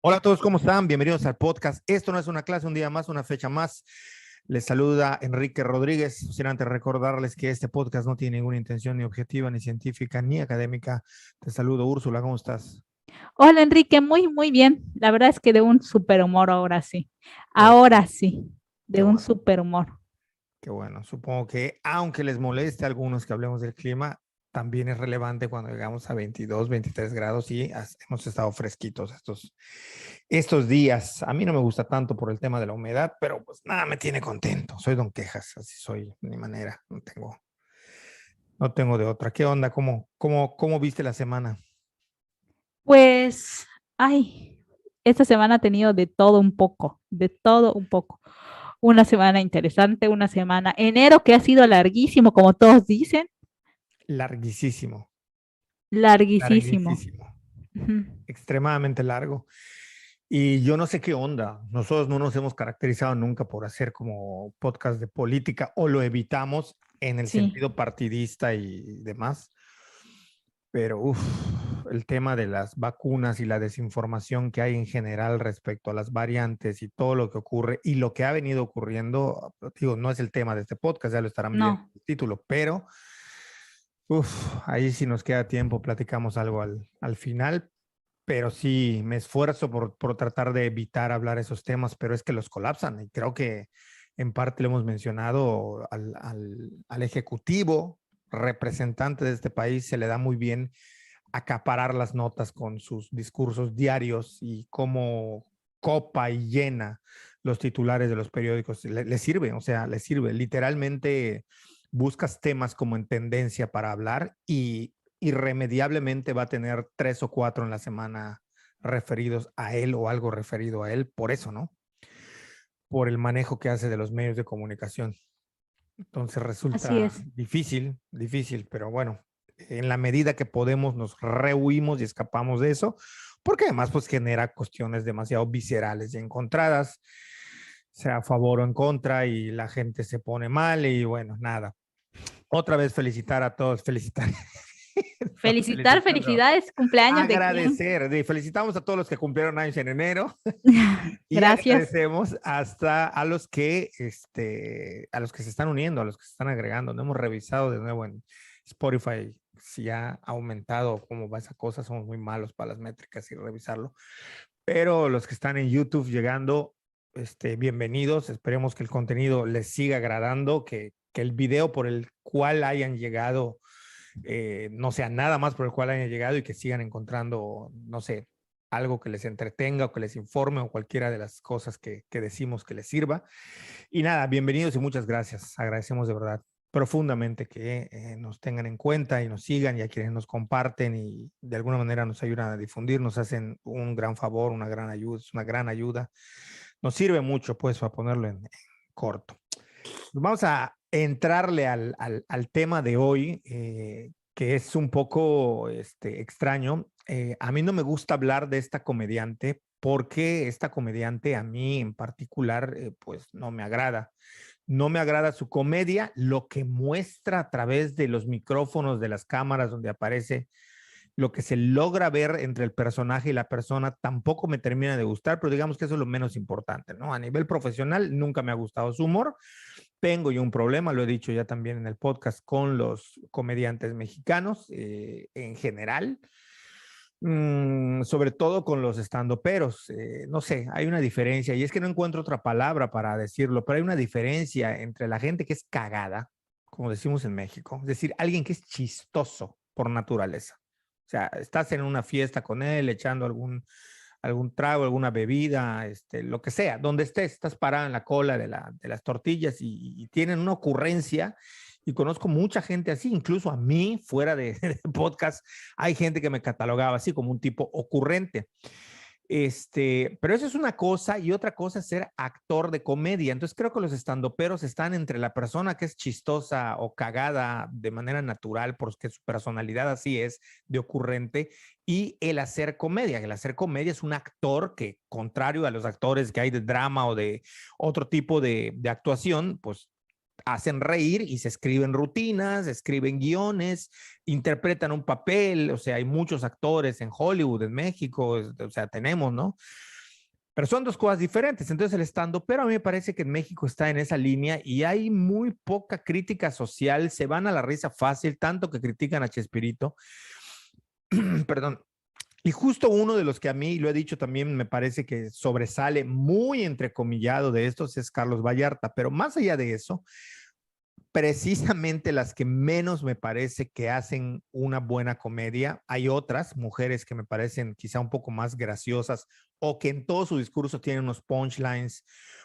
Hola a todos, ¿cómo están? Bienvenidos al podcast. Esto no es una clase, un día más, una fecha más. Les saluda Enrique Rodríguez. Sin antes recordarles que este podcast no tiene ninguna intención ni objetiva, ni científica, ni académica. Te saludo, Úrsula, ¿cómo estás? Hola Enrique, muy bien. La verdad es que de un super humor ahora sí. Qué bueno, Ahora sí, qué de un bueno, super humor. qué bueno. Supongo que, aunque les moleste a algunos que hablemos del clima, también es relevante cuando llegamos a 22, 23 grados y hemos estado fresquitos estos días. A mí no me gusta tanto por el tema de la humedad, pero pues nada, me tiene contento. Soy Don Quejas, así soy, de mi manera. No tengo de otra. ¿Qué onda? ¿Cómo viste la semana? Pues, ay, esta semana ha tenido de todo un poco, de todo un poco. Una semana interesante, una semana, enero que ha sido larguísimo, como todos dicen, Larguísimo, larguísimo. larguísimo, Ujú. extremadamente largo. Y yo no sé qué onda. Nosotros no nos hemos caracterizado nunca por hacer como podcast de política o lo evitamos en el Sí, sentido partidista y demás. Pero el tema de las vacunas y la desinformación que hay en general respecto a las variantes y todo lo que ocurre y lo que ha venido ocurriendo, digo, no es el tema de este podcast, ya lo estarán viendo no, en el título, pero ahí si nos queda tiempo platicamos algo al final, pero sí me esfuerzo por tratar de evitar hablar esos temas, pero es que los colapsan y creo que en parte lo hemos mencionado al ejecutivo representante de este país, se le da muy bien acaparar las notas con sus discursos diarios y cómo copa y llena los titulares de los periódicos. Le sirve, o sea, le sirve. Literalmente buscas temas como en tendencia para hablar y irremediablemente va a tener 3 o 4 en la semana referidos a él o algo referido a él, por eso, ¿no? Por el manejo que hace de los medios de comunicación. Entonces así resulta es. difícil, pero bueno, en la medida que podemos nos rehuimos y escapamos de eso, porque además pues genera cuestiones demasiado viscerales y encontradas, sea a favor o en contra y la gente se pone mal y bueno, nada. Otra vez felicitar a todos, felicitar, no, Felicitar, felicitar, no. felicidades, cumpleaños de quién. Agradecer, felicitamos a todos los que cumplieron años en enero y Gracias. agradecemos hasta a los que se están uniendo, a los que se están agregando. No hemos revisado de nuevo en Spotify si ha aumentado, cómo va esa cosa. Somos muy malos para las métricas y revisarlo. Pero los que están en YouTube llegando, bienvenidos. Esperemos que el contenido les siga agradando, que el video por el cual hayan llegado no sea nada más por el cual hayan llegado y que sigan encontrando, no sé, algo que les entretenga o que les informe o cualquiera de las cosas que decimos que les sirva. Y nada, bienvenidos y muchas gracias. Agradecemos de verdad profundamente que nos tengan en cuenta y nos sigan y a quienes nos comparten y de alguna manera nos ayudan a difundir, nos hacen un gran favor, una gran ayuda, es una gran ayuda. Nos sirve mucho pues para ponerlo en corto. Vamos a entrarle al tema de hoy, que es un poco extraño. A mí no me gusta hablar de esta comediante porque esta comediante a mí en particular, pues no me agrada. No me agrada su comedia, lo que muestra a través de los micrófonos, de las cámaras donde aparece, lo que se logra ver entre el personaje y la persona tampoco me termina de gustar, pero digamos que eso es lo menos importante, ¿no? A nivel profesional nunca me ha gustado su humor. Tengo yo un problema, lo he dicho ya también en el podcast, con los comediantes mexicanos en general, sobre todo con los estandoperos. No sé, hay una diferencia y es que no encuentro otra palabra para decirlo, pero hay una diferencia entre la gente que es cagada, como decimos en México, es decir, alguien que es chistoso por naturaleza. O sea, estás en una fiesta con él, echando algún trago, alguna bebida, lo que sea, donde estés, estás parada en la cola de las tortillas y tienen una ocurrencia. Y conozco mucha gente así, incluso a mí, fuera de podcast, hay gente que me catalogaba así como un tipo ocurrente. Pero eso es una cosa y otra cosa es ser actor de comedia. Entonces creo que los estandoperos están entre la persona que es chistosa o cagada de manera natural porque su personalidad así es de ocurrente y el hacer comedia. El hacer comedia es un actor que, contrario a los actores que hay de drama o de otro tipo de actuación, pues hacen reír y se escriben rutinas, escriben guiones, interpretan un papel, o sea, hay muchos actores en Hollywood, en México, o sea, tenemos, ¿no? Pero son dos cosas diferentes. Entonces el stand-up, pero a mí me parece que en México está en esa línea y hay muy poca crítica social, se van a la risa fácil, tanto que critican a Chespirito. Perdón. Y justo uno de los que a mí, lo he dicho también, me parece que sobresale muy entrecomillado de estos es Carlos Vallarta, pero más allá de eso, precisamente las que menos me parece que hacen una buena comedia. Hay otras mujeres que me parecen quizá un poco más graciosas o que en todo su discurso tienen unos punchlines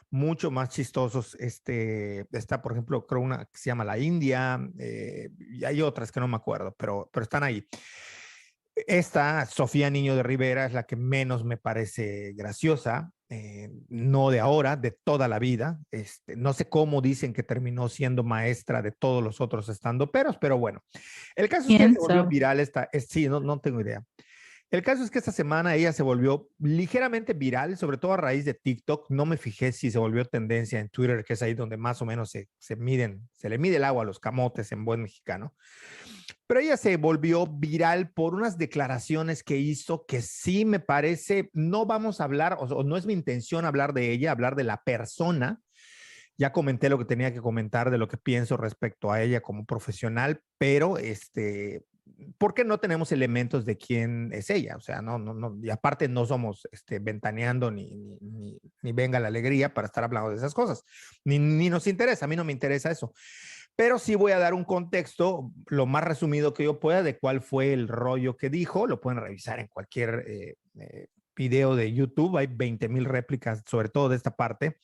mucho más chistosos. Está, por ejemplo, creo una que se llama La India, y hay otras que no me acuerdo, pero están ahí. Esta, Sofía Niño de Rivera, es la que menos me parece graciosa, no de ahora, de toda la vida. No sé cómo dicen que terminó siendo maestra de todos los otros estandoperos, pero bueno. El caso es que se volvió Pienso. viral sí, no tengo idea. El caso es que esta semana ella se volvió ligeramente viral, sobre todo a raíz de TikTok. No me fijé si se volvió tendencia en Twitter, que es ahí donde más o menos se le mide el agua a los camotes en buen mexicano. Pero ella se volvió viral por unas declaraciones que hizo que sí me parece, no vamos a hablar, o no es mi intención hablar de ella, hablar de la persona. Ya comenté lo que tenía que comentar de lo que pienso respecto a ella como profesional, pero ¿por qué no tenemos elementos de quién es ella? O sea, no, y aparte no somos ventaneando ni venga la alegría para estar hablando de esas cosas, ni nos interesa, a mí no me interesa eso. Pero sí voy a dar un contexto lo más resumido que yo pueda de cuál fue el rollo que dijo. Lo pueden revisar en cualquier video de YouTube. Hay 20,000 réplicas, sobre todo de esta parte,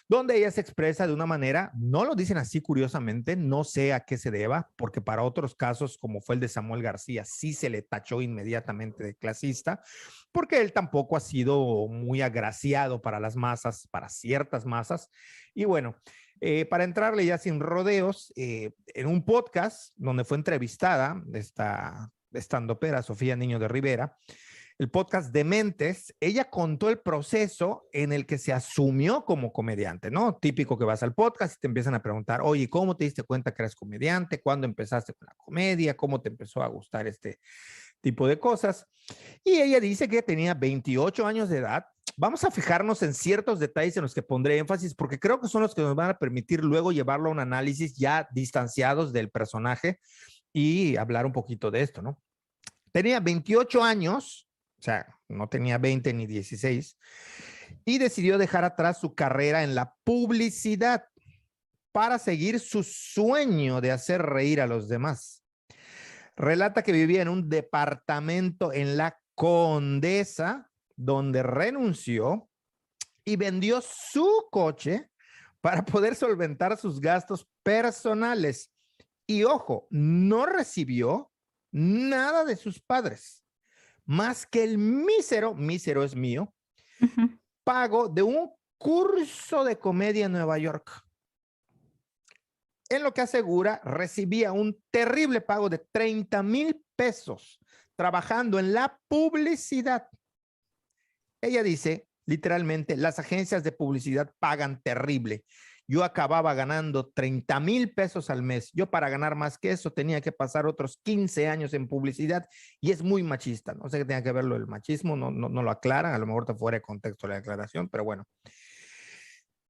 donde ella se expresa de una manera, no lo dicen así curiosamente, no sé a qué se deba, porque para otros casos, como fue el de Samuel García, sí se le tachó inmediatamente de clasista, porque él tampoco ha sido muy agraciado para las masas, para ciertas masas. Y bueno, para entrarle ya sin rodeos, en un podcast donde fue entrevistada esta estandopera Sofía Niño de Rivera, el podcast Dementes, ella contó el proceso en el que se asumió como comediante, ¿no? Típico que vas al podcast y te empiezan a preguntar, oye, ¿cómo te diste cuenta que eres comediante? ¿Cuándo empezaste con la comedia? ¿Cómo te empezó a gustar este tipo de cosas? Y ella dice que tenía 28 años de edad. Vamos a fijarnos en ciertos detalles en los que pondré énfasis porque creo que son los que nos van a permitir luego llevarlo a un análisis ya distanciados del personaje y hablar un poquito de esto, ¿no? Tenía 28 años, o sea, no tenía 20 ni 16, y decidió dejar atrás su carrera en la publicidad para seguir su sueño de hacer reír a los demás. Relata que vivía en un departamento en la Condesa, donde renunció y vendió su coche para poder solventar sus gastos personales. Y ojo, no recibió nada de sus padres, más que el mísero es mío, Ujú. pago de un curso de comedia en Nueva York. En lo que asegura, recibía un terrible pago de 30,000 pesos trabajando en la publicidad. Ella dice, literalmente, las agencias de publicidad pagan terrible. Yo acababa ganando 30,000 pesos al mes. Yo para ganar más que eso tenía que pasar otros 15 años en publicidad y es muy machista. No sé qué tenga que verlo el machismo, no lo aclaran, a lo mejor está fuera de contexto la declaración, pero bueno.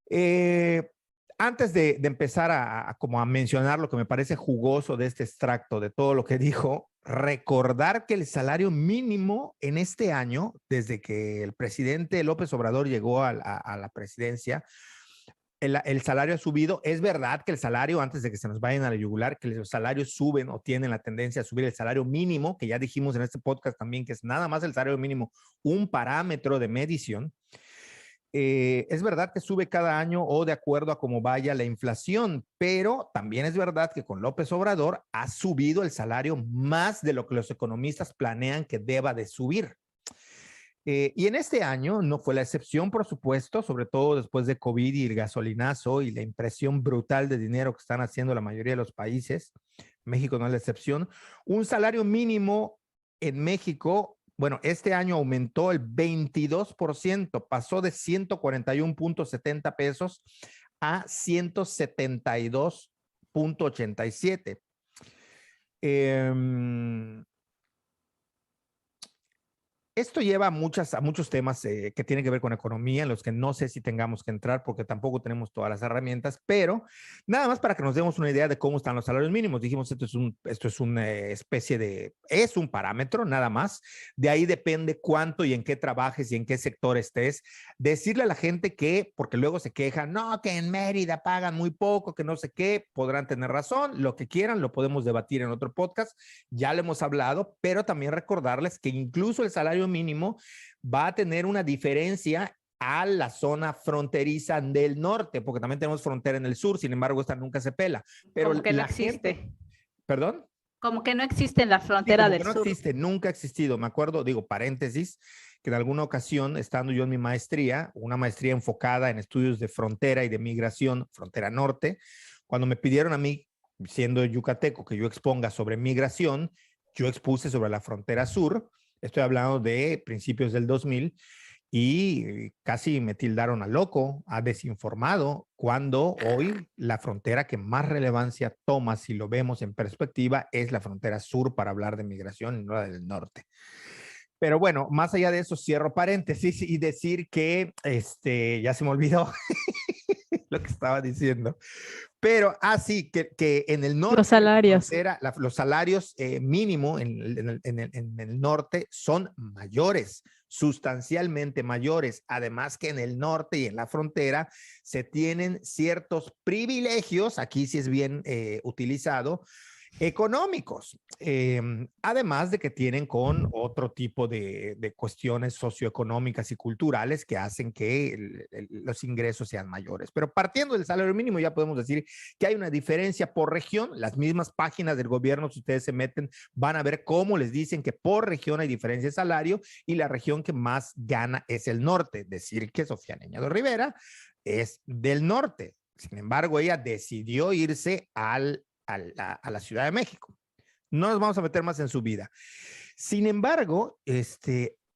Eh, Antes de empezar como a mencionar lo que me parece jugoso de este extracto, de todo lo que dijo, recordar que el salario mínimo en este año, desde que el presidente López Obrador llegó a la presidencia, el salario ha subido. Es verdad que el salario, antes de que se nos vayan a la yugular, que los salarios suben o tienen la tendencia a subir el salario mínimo, que ya dijimos en este podcast también que es nada más el salario mínimo, un parámetro de medición. Es verdad que sube cada año o de acuerdo a cómo vaya la inflación, pero también es verdad que con López Obrador ha subido el salario más de lo que los economistas planean que deba de subir. Y en este año no fue la excepción, por supuesto, sobre todo después de COVID y el gasolinazo y la impresión brutal de dinero que están haciendo la mayoría de los países. México no es la excepción. Un salario mínimo en México, bueno, este año aumentó el 22%, pasó de 141.70 pesos a 172.87. esto lleva a muchos temas que tienen que ver con economía, en los que no sé si tengamos que entrar porque tampoco tenemos todas las herramientas, pero nada más para que nos demos una idea de cómo están los salarios mínimos. Dijimos, esto es una especie de, es un parámetro nada más. De ahí depende cuánto y en qué trabajes y en qué sector estés. Decirle a la gente que, porque luego se quejan, no, que en Mérida pagan muy poco, que no sé qué, podrán tener razón, lo que quieran, lo podemos debatir en otro podcast, ya lo hemos hablado, pero también recordarles que incluso el salario mínimo va a tener una diferencia a la zona fronteriza del norte, porque también tenemos frontera en el sur, sin embargo, esta nunca se pela. Pero Como que no la existe. gente, ¿perdón? Como que no existe en la Sí, frontera como que del no sur. existe, nunca ha existido. Me acuerdo, digo, paréntesis, que en alguna ocasión, estando yo en mi maestría, una maestría enfocada en estudios de frontera y de migración, frontera norte, cuando me pidieron a mí, siendo yucateco, que yo exponga sobre migración, yo expuse sobre la frontera sur. Estoy hablando de principios del 2000 y casi me tildaron a loco, a desinformado, cuando hoy la frontera que más relevancia toma, si lo vemos en perspectiva, es la frontera sur para hablar de migración y no la del norte. Pero bueno, más allá de eso, cierro paréntesis y decir que, ya se me olvidó lo que estaba diciendo. Pero sí, que en el norte Los salarios. de la frontera, los salarios mínimo en el norte son mayores, sustancialmente mayores. Además que en el norte y en la frontera se tienen ciertos privilegios, aquí sí es bien utilizado, económicos, además de que tienen con otro tipo de cuestiones socioeconómicas y culturales que hacen que los ingresos sean mayores. Pero partiendo del salario mínimo ya podemos decir que hay una diferencia por región. Las mismas páginas del gobierno, si ustedes se meten, van a ver cómo les dicen que por región hay diferencia de salario y la región que más gana es el norte. Decir que Sofía Niño de Rivera es del norte. Sin embargo, ella decidió irse a la Ciudad de México. No nos vamos a meter más en su vida. Sin embargo,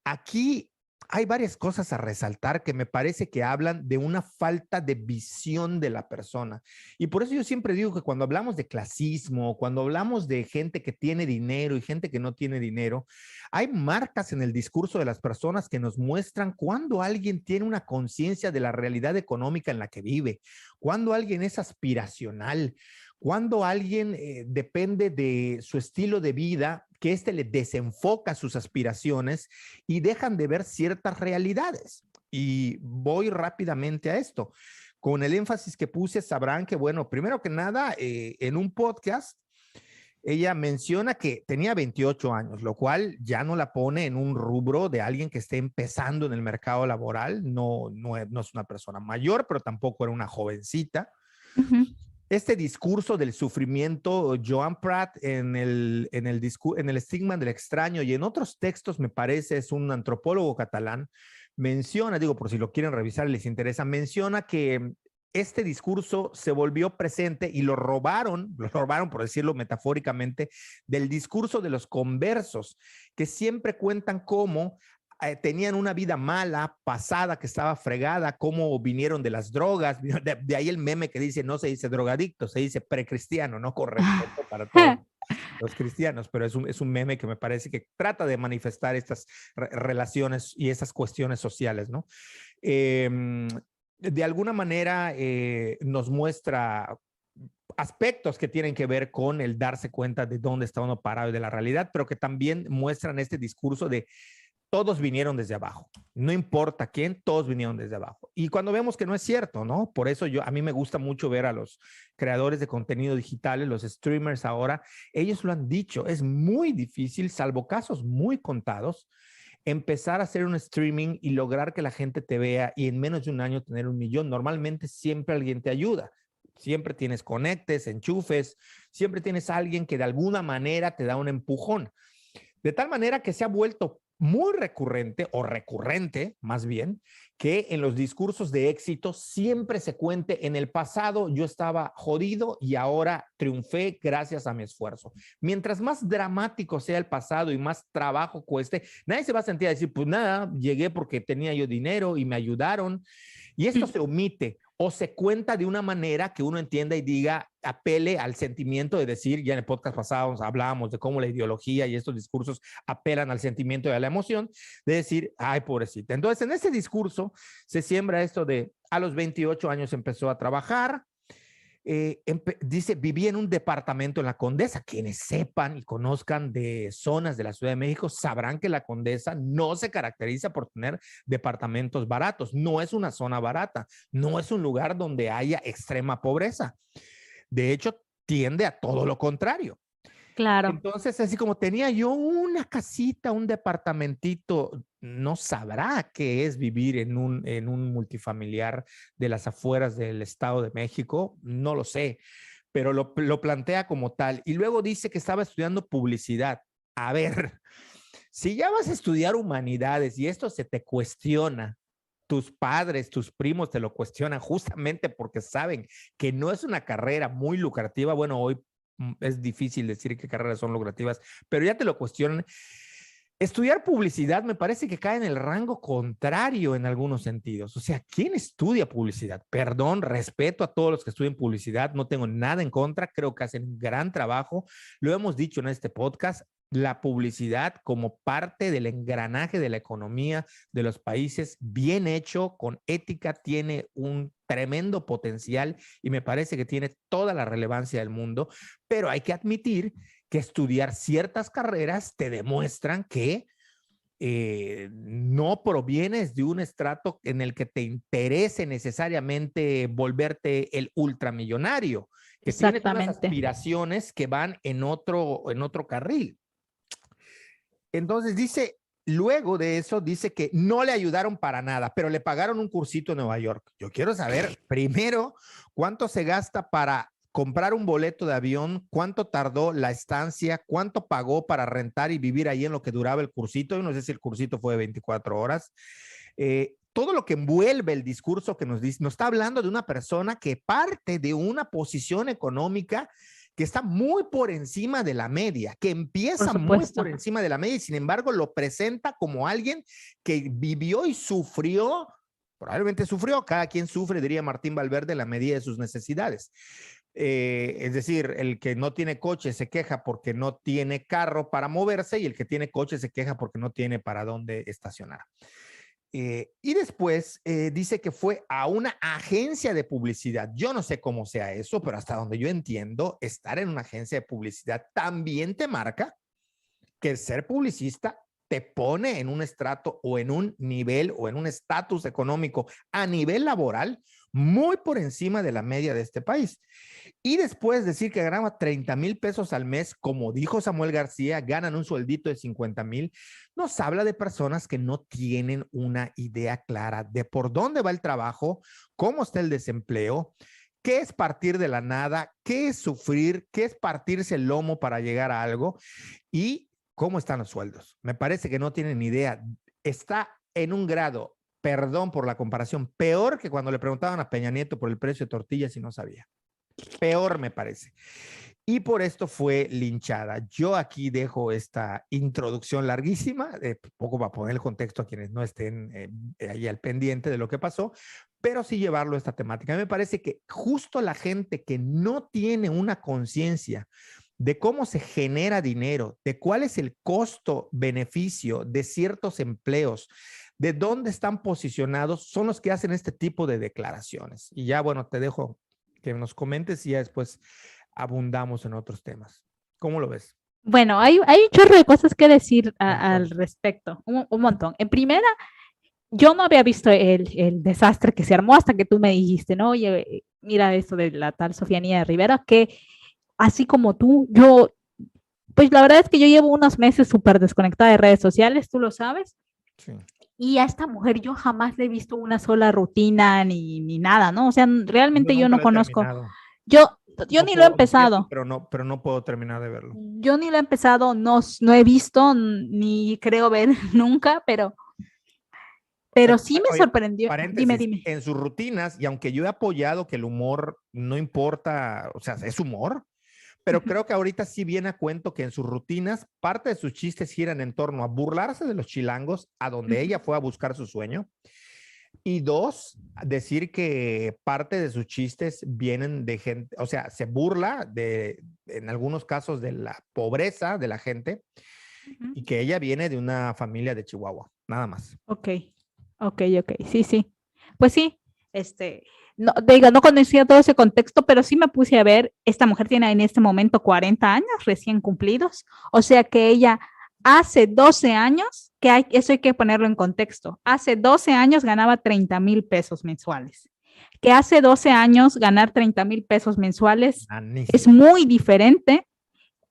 aquí hay varias cosas a resaltar que me parece que hablan de una falta de visión de la persona. Y por eso yo siempre digo que cuando hablamos de clasismo, cuando hablamos de gente que tiene dinero y gente que no tiene dinero, hay marcas en el discurso de las personas que nos muestran cuando alguien tiene una conciencia de la realidad económica en la que vive, cuando alguien es aspiracional, cuando alguien depende de su estilo de vida, que le desenfoca sus aspiraciones y dejan de ver ciertas realidades. Y voy rápidamente a esto. Con el énfasis que puse, sabrán que, bueno, primero que nada, en un podcast, ella menciona que tenía 28 años, lo cual ya no la pone en un rubro de alguien que esté empezando en el mercado laboral. No es una persona mayor, pero tampoco era una jovencita. Este discurso del sufrimiento, Joan Prat en el estigma del extraño y en otros textos, me parece, es un antropólogo catalán, menciona, digo, por si lo quieren revisar y les interesa, menciona que este discurso se volvió presente y lo robaron, por decirlo metafóricamente, del discurso de los conversos, que siempre cuentan cómo tenían una vida mala, pasada, que estaba fregada, cómo vinieron de las drogas, de ahí el meme que dice, no se dice drogadicto, se dice precristiano, no con respeto para todos los cristianos, pero es un meme que me parece que trata de manifestar estas relaciones y estas cuestiones sociales, ¿no? De alguna manera nos muestra aspectos que tienen que ver con el darse cuenta de dónde está uno parado y de la realidad, pero que también muestran este discurso de todos vinieron desde abajo. No importa quién, todos vinieron desde abajo. Y cuando vemos que no es cierto, ¿no? Por eso a mí me gusta mucho ver a los creadores de contenido digitales, los streamers ahora, ellos lo han dicho, es muy difícil, salvo casos muy contados, empezar a hacer un streaming y lograr que la gente te vea y en menos de un año tener 1,000,000. Normalmente siempre alguien te ayuda. Siempre tienes conectes, enchufes, siempre tienes a alguien que de alguna manera te da un empujón. De tal manera que se ha vuelto muy recurrente, o recurrente más bien, que en los discursos de éxito siempre se cuente, en el pasado yo estaba jodido y ahora triunfé gracias a mi esfuerzo. Mientras más dramático sea el pasado y más trabajo cueste, nadie se va a sentir a decir, pues nada, llegué porque tenía yo dinero y me ayudaron. Y esto se omite. o se cuenta de una manera que uno entienda y diga, apele al sentimiento de decir, ya en el podcast pasado hablábamos de cómo la ideología y estos discursos apelan al sentimiento y a la emoción, de decir, ay, pobrecita. Entonces, en ese discurso se siembra esto de, a los 28 años empezó a trabajar, dice, viví en un departamento en la Condesa. Quienes sepan y conozcan de zonas de la Ciudad de México sabrán que la Condesa no se caracteriza por tener departamentos baratos. No es una zona barata, no es un lugar donde haya extrema pobreza. De hecho, tiende a todo lo contrario. Claro. Entonces, así como tenía yo una casita, un departamentito, no sabrá qué es vivir en un multifamiliar de las afueras del Estado de México, no lo sé, pero lo plantea como tal. Y luego dice que estaba estudiando publicidad. A ver, si ya vas a estudiar humanidades y esto se te cuestiona, tus padres, tus primos te lo cuestionan justamente porque saben que no es una carrera muy lucrativa. Bueno, hoy es difícil decir qué carreras son lucrativas, pero ya te lo cuestionan. Estudiar publicidad me parece que cae en el rango contrario en algunos sentidos. O sea, ¿quién estudia publicidad? Perdón, respeto a todos los que estudian publicidad, no tengo nada en contra, creo que hacen un gran trabajo. Lo hemos dicho en este podcast, la publicidad como parte del engranaje de la economía de los países, bien hecho, con ética, tiene un tremendo potencial y me parece que tiene toda la relevancia del mundo, pero hay que admitir que estudiar ciertas carreras te demuestran que no provienes de un estrato en el que te interese necesariamente volverte el ultramillonario, que tienes unas aspiraciones que van en otro carril. Entonces dice, luego de eso, dice que no le ayudaron para nada, pero le pagaron un cursito en Nueva York. Yo quiero saber, primero, cuánto se gasta para comprar un boleto de avión, cuánto tardó la estancia, cuánto pagó para rentar y vivir ahí en lo que duraba el cursito. Yo no sé si el cursito fue de 24 horas. Todo lo que envuelve el discurso que nos dice, nos está hablando de una persona que parte de una posición económica que está muy por encima de la media, que empieza muy por encima de la media y sin embargo lo presenta como alguien que vivió y sufrió, probablemente sufrió, cada quien sufre, diría Martín Valverde, en la medida de sus necesidades. Es decir, el que no tiene coche se queja porque no tiene carro para moverse y el que tiene coche se queja porque no tiene para dónde estacionar. Y después dice que fue a una agencia de publicidad. Yo no sé cómo sea eso, pero hasta donde yo entiendo, estar en una agencia de publicidad también te marca que el ser publicista te pone en un estrato o en un nivel o en un estatus económico a nivel laboral muy por encima de la media de este país. Y después decir que ganaba 30,000 pesos al mes, como dijo Samuel García, ganan un sueldito de 50,000, nos habla de personas que no tienen una idea clara de por dónde va el trabajo, cómo está el desempleo, qué es partir de la nada, qué es sufrir, qué es partirse el lomo para llegar a algo y cómo están los sueldos. Me parece que no tienen idea. Está en un grado, perdón por la comparación, peor que cuando le preguntaban a Peña Nieto por el precio de tortillas y no sabía. Peor me parece. Y por esto fue linchada. Yo aquí dejo esta introducción larguísima, poco para poner el contexto a quienes no estén ahí al pendiente de lo que pasó, pero sí llevarlo a esta temática. A mí me parece que justo la gente que no tiene una conciencia de cómo se genera dinero, de cuál es el costo-beneficio de ciertos empleos, de dónde están posicionados, son los que hacen este tipo de declaraciones. Y ya, bueno, te dejo que nos comentes y ya después abundamos en otros temas. ¿Cómo lo ves? Bueno, hay un chorro de cosas que decir al respecto, un montón. En primera, yo no había visto el desastre que se armó hasta que tú me dijiste, ¿no? Oye, mira esto de la tal Sofía Niño de Rivera, que así como tú, pues la verdad es que yo llevo unos meses súper desconectada de redes sociales, tú lo sabes. Sí. Y a esta mujer yo jamás le he visto una sola rutina ni nada, ¿no? O sea, realmente yo no conozco. Yo no ni lo he empezado. Pero no puedo terminar de verlo. Yo ni lo he empezado, no he visto, ni creo ver nunca, pero sí me sorprendió. Dime. En sus rutinas, y aunque yo he apoyado que el humor no importa, o sea, es humor, pero creo que ahorita sí viene a cuento que en sus rutinas, parte de sus chistes giran en torno a burlarse de los chilangos, a donde ella fue a buscar su sueño, Y dos, decir que parte de sus chistes vienen de gente, o sea, se burla en algunos casos de la pobreza de la gente y que ella viene de una familia de Chihuahua, nada más. Ok, ok, sí, sí. Pues sí, no, digo, no conocía todo ese contexto, pero sí me puse a ver, esta mujer tiene en este momento 40 años recién cumplidos, o sea que ella hace 12 años, eso hay que ponerlo en contexto, hace 12 años ganaba 30,000 pesos mensuales, que hace 12 años ganar 30,000 pesos mensuales es muy diferente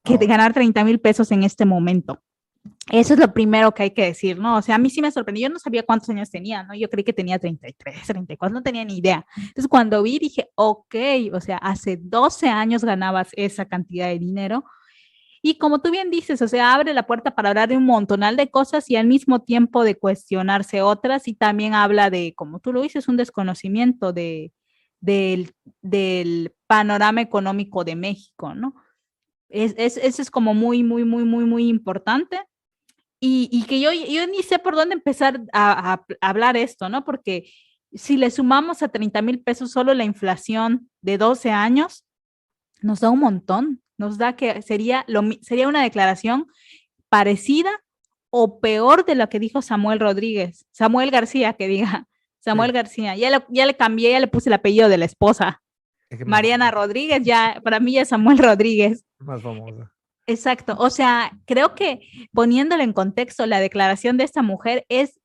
que de ganar 30,000 pesos en este momento. Eso es lo primero que hay que decir, ¿no? O sea, a mí sí me sorprendió, yo no sabía cuántos años tenía, ¿no? Yo creí que tenía 33, 34, no tenía ni idea. Entonces, cuando vi, dije, ok, o sea, hace 12 años ganabas esa cantidad de dinero. Y como tú bien dices, o sea, abre la puerta para hablar de un montonal de cosas y al mismo tiempo de cuestionarse otras y también habla de, como tú lo dices, un desconocimiento del panorama económico de México, ¿no? Eso es como muy, muy, muy, muy, muy importante. Y que yo ni sé por dónde empezar a hablar esto, ¿no? Porque si le sumamos a 30,000 pesos solo la inflación de 12 años, nos da un montón. Nos da que sería una declaración parecida o peor de lo que dijo Samuel García, que diga, Samuel García. Ya le cambié, ya le puse el apellido de la esposa. Mariana Rodríguez, ya, para mí ya es Samuel Rodríguez. Más famosa. Exacto, o sea, creo que poniéndolo en contexto, la declaración de esta mujer es,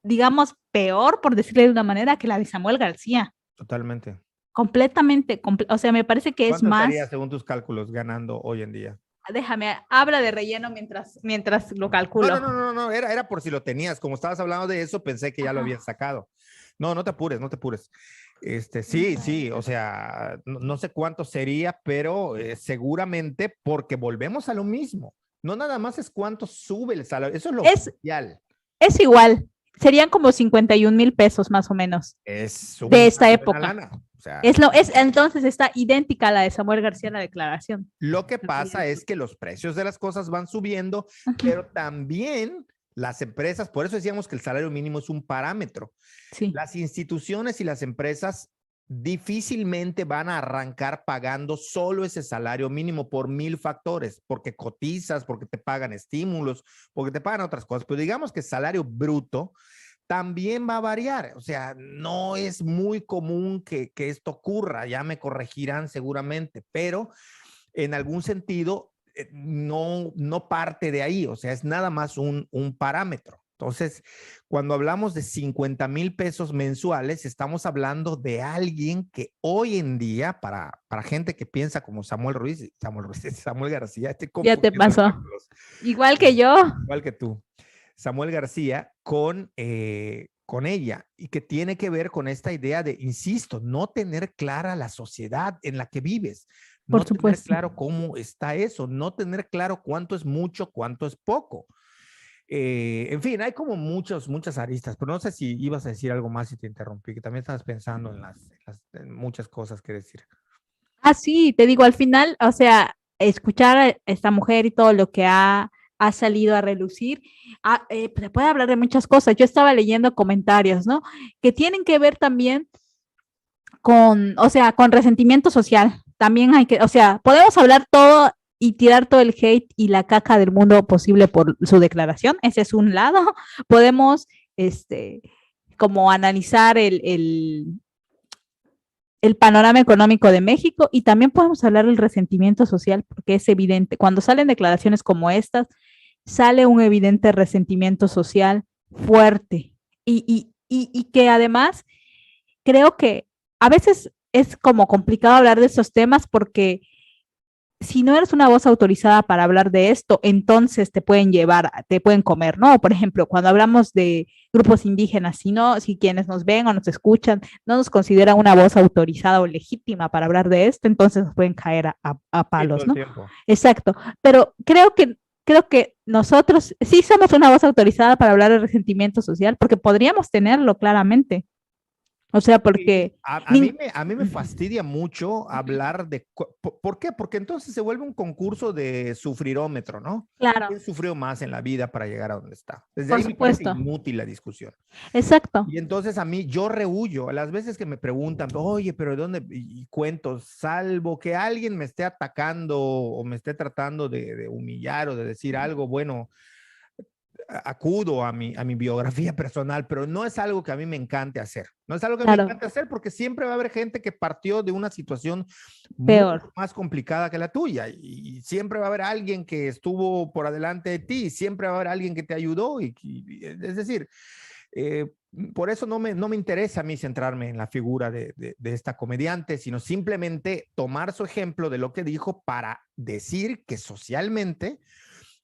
digamos, peor, por decirlo de una manera, que la de Samuel García. Totalmente. Completamente, o sea, me parece que es más. ¿Cuánto estaría, según tus cálculos, ganando hoy en día? Déjame, habla de relleno mientras lo calculo. No, era por si lo tenías. Como estabas hablando de eso, pensé que ya lo habías sacado. No te apures, no te apures. Sí, o sea, no sé cuánto sería, pero seguramente porque volvemos a lo mismo. No nada más es cuánto sube el salario, eso es lo oficial. Es igual, serían como 51,000 pesos más o menos. De esta época. O sea, entonces está idéntica a la de Samuel García, la declaración. Lo que pasa es que los precios de las cosas van subiendo, pero también las empresas, por eso decíamos que el salario mínimo es un parámetro. Sí. Las instituciones y las empresas difícilmente van a arrancar pagando solo ese salario mínimo por 1,000 factores, porque cotizas, porque te pagan estímulos, porque te pagan otras cosas, pero digamos que el salario bruto también va a variar, o sea, no es muy común que esto ocurra, ya me corregirán seguramente, pero en algún sentido no parte de ahí, o sea, es nada más un parámetro. Entonces, cuando hablamos de 50,000 pesos mensuales, estamos hablando de alguien que hoy en día, para gente que piensa como Samuel García, ya te pasó. Igual que yo. Igual que tú. Samuel García con ella y que tiene que ver con esta idea de, insisto, no tener clara la sociedad en la que vives, no tener claro cómo está eso, no tener claro cuánto es mucho, cuánto es poco. En fin, hay como muchas aristas, pero no sé si ibas a decir algo más y te interrumpí, que también estabas pensando en muchas cosas que decir. Sí, te digo, al final, o sea, escuchar a esta mujer y todo lo que ha salido a relucir, se puede hablar de muchas cosas. Yo estaba leyendo comentarios, ¿no? Que tienen que ver también con resentimiento social. También hay que, o sea, podemos hablar todo y tirar todo el hate y la caca del mundo posible por su declaración. Ese es un lado. Podemos, como analizar el panorama económico de México y también podemos hablar del resentimiento social porque es evidente. Cuando salen declaraciones como estas, sale un evidente resentimiento social fuerte y que además creo que a veces es como complicado hablar de estos temas porque si no eres una voz autorizada para hablar de esto, entonces te pueden comer, ¿no? Por ejemplo, cuando hablamos de grupos indígenas, si quienes nos ven o nos escuchan no nos consideran una voz autorizada o legítima para hablar de esto, entonces nos pueden caer a palos, ¿no? Exacto, pero creo que nosotros sí somos una voz autorizada para hablar de resentimiento social, porque podríamos tenerlo claramente. O sea, Sí, porque... nin- a mí me fastidia mucho hablar de... ¿Por qué? Porque entonces se vuelve un concurso de sufrirómetro, ¿no? Claro, ¿Quién sufrió más en la vida para llegar a donde está? Desde por ahí me parece supuesto. inútil la discusión. Exacto. Y entonces a mí, yo rehuyo, a las veces que me preguntan, oye, pero ¿de dónde? Y cuento, salvo que alguien me esté atacando o me esté tratando de humillar o de decir algo, bueno, acudo a mi biografía personal, pero no es algo que a mí me encante hacer. No es algo que me Claro, encante hacer porque siempre va a haber gente que partió de una situación mucho peor. más complicada que la tuya y siempre va a haber alguien que estuvo por adelante de ti, siempre va a haber alguien que te ayudó es decir, eh, por eso no me interesa a mí centrarme en la figura de esta comediante, sino simplemente tomar su ejemplo de lo que dijo para decir que socialmente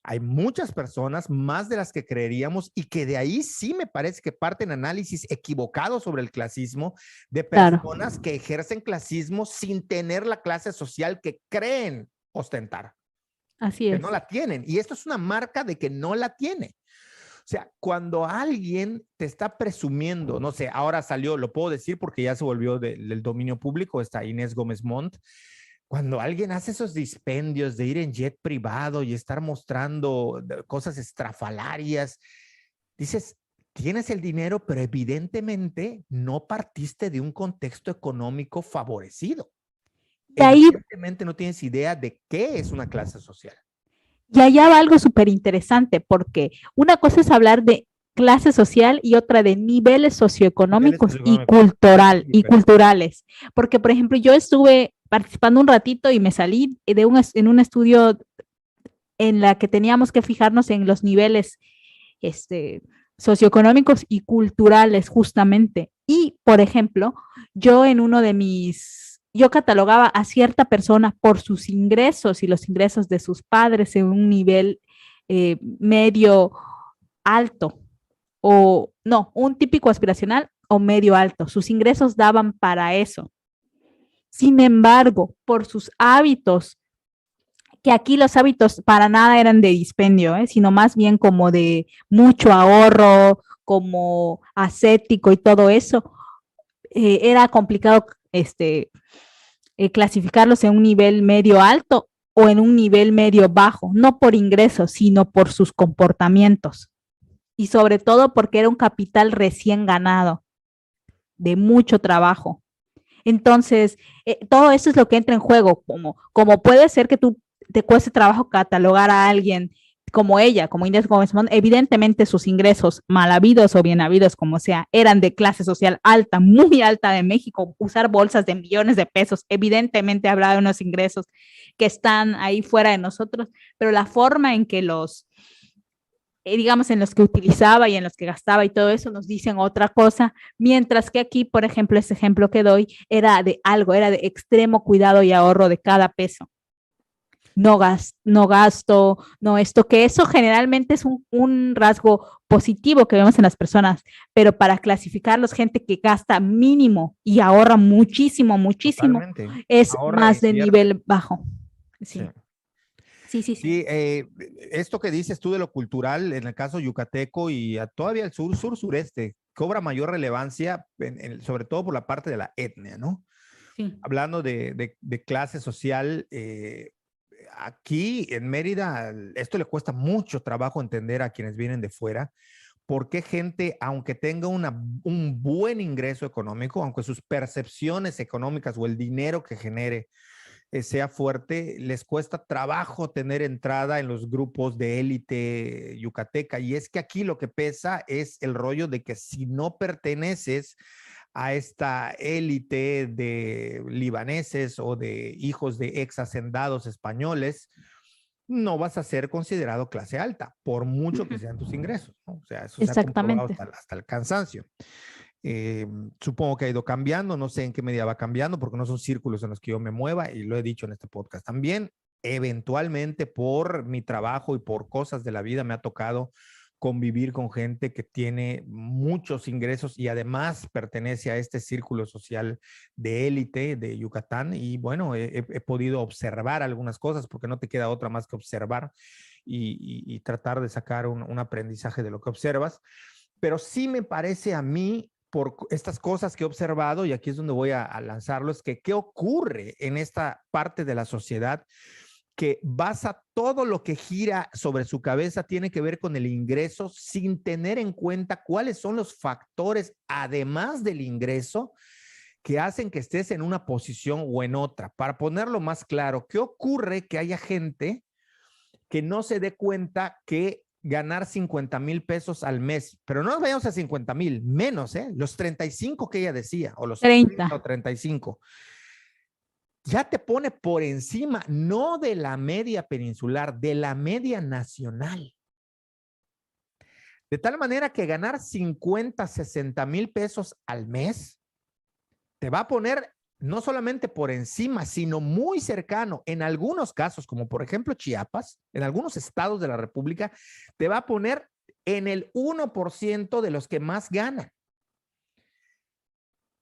hay muchas personas, más de las que creeríamos, y que de ahí sí me parece que parten análisis equivocados sobre el clasismo de Claro, personas que ejercen clasismo sin tener la clase social que creen ostentar, así que no es. la tienen. Y esto es una marca de que no la tiene. O sea, cuando alguien te está presumiendo, no sé, ahora salió, lo puedo decir porque ya se volvió del dominio público, está Inés Gómez Montt, cuando alguien hace esos dispendios de ir en jet privado y estar mostrando cosas estrafalarias, dices, tienes el dinero, pero evidentemente no partiste de un contexto económico favorecido. Y ahí, Evidentemente no tienes idea de qué es una clase social. y allá va algo súper interesante, porque una cosa es hablar de clase social y otra de niveles Niveles socioeconómicos y socioeconómicos muy y diferentes. culturales. Porque, por ejemplo, yo estuve participando un ratito y me salí en un estudio en la que teníamos que fijarnos en los niveles este, socioeconómicos y culturales justamente. Y, por ejemplo, yo en uno de mis, yo catalogaba a cierta persona por sus ingresos y los ingresos de sus padres en un nivel medio alto o no, un típico aspiracional o medio alto. Sus ingresos daban para eso. Sin embargo, por sus hábitos, que aquí los hábitos para nada eran de dispendio, sino más bien como de mucho ahorro, como ascético y todo eso, era complicado clasificarlos en un nivel medio alto o en un nivel medio bajo, no por ingresos, sino por sus comportamientos. Y sobre todo porque era un capital recién ganado, de mucho trabajo. Entonces, todo eso es lo que entra en juego, como puede ser que tú te cueste trabajo catalogar a alguien como ella, como Inés Gómez Mont, evidentemente sus ingresos, mal habidos o bien habidos, como sea, eran de clase social alta, muy alta de México, usar bolsas de millones de pesos, evidentemente habrá de unos ingresos que están ahí fuera de nosotros, pero la forma en que digamos, en los que utilizaba y en los que gastaba y todo eso, nos dicen otra cosa, mientras que aquí, por ejemplo, ese ejemplo que doy era de algo, era de extremo cuidado y ahorro de cada peso. No gasto, no esto, que eso generalmente es un rasgo positivo que vemos en las personas, pero para clasificarlos, gente que gasta mínimo y ahorra muchísimo, muchísimo, Totalmente. es Ahorra e más de invierte. nivel bajo. Sí. Sí, sí, sí, sí. Sí, esto que dices tú de lo cultural, en el caso yucateco y todavía el sureste, cobra mayor relevancia, sobre todo por la parte de la etnia, ¿no? Sí. Hablando de clase social, aquí en Mérida, esto le cuesta mucho trabajo entender a quienes vienen de fuera, por qué gente, aunque tenga un buen ingreso económico, aunque sus percepciones económicas o el dinero que genere sea fuerte, les cuesta trabajo tener entrada en los grupos de élite yucateca. Y es que aquí lo que pesa es el rollo de que si no perteneces a esta élite de libaneses o de hijos de ex hacendados españoles, no vas a ser considerado clase alta, por mucho que sean tus ingresos, ¿no? O sea, eso se ha comprobado Exactamente. hasta el cansancio. Eh, Supongo que ha ido cambiando, no sé en qué medida va cambiando, porque no son círculos en los que yo me mueva y lo he dicho en este podcast también. Eventualmente, por mi trabajo y por cosas de la vida, me ha tocado convivir con gente que tiene muchos ingresos y además pertenece a este círculo social de élite de Yucatán. Y bueno, he podido observar algunas cosas porque no te queda otra más que observar y tratar de sacar un aprendizaje de lo que observas. Pero sí me parece a mí por estas cosas que he observado, y aquí es donde voy a lanzarlo, es que qué ocurre en esta parte de la sociedad que basa todo lo que gira sobre su cabeza, tiene que ver con el ingreso, sin tener en cuenta cuáles son los factores, además del ingreso, que hacen que estés en una posición o en otra. Para ponerlo más claro, ¿qué ocurre que haya gente que no se dé cuenta que ganar 50,000 pesos al mes, pero no nos vayamos a 50,000, menos, los 35 que ella decía, o los 30 o 35, ya te pone por encima, no de la media peninsular, de la media nacional. De tal manera que ganar 50, 60,000 pesos al mes te va a poner no solamente por encima, sino muy cercano. En algunos casos, como por ejemplo Chiapas, en algunos estados de la República, te va a poner en el 1% de los que más ganan.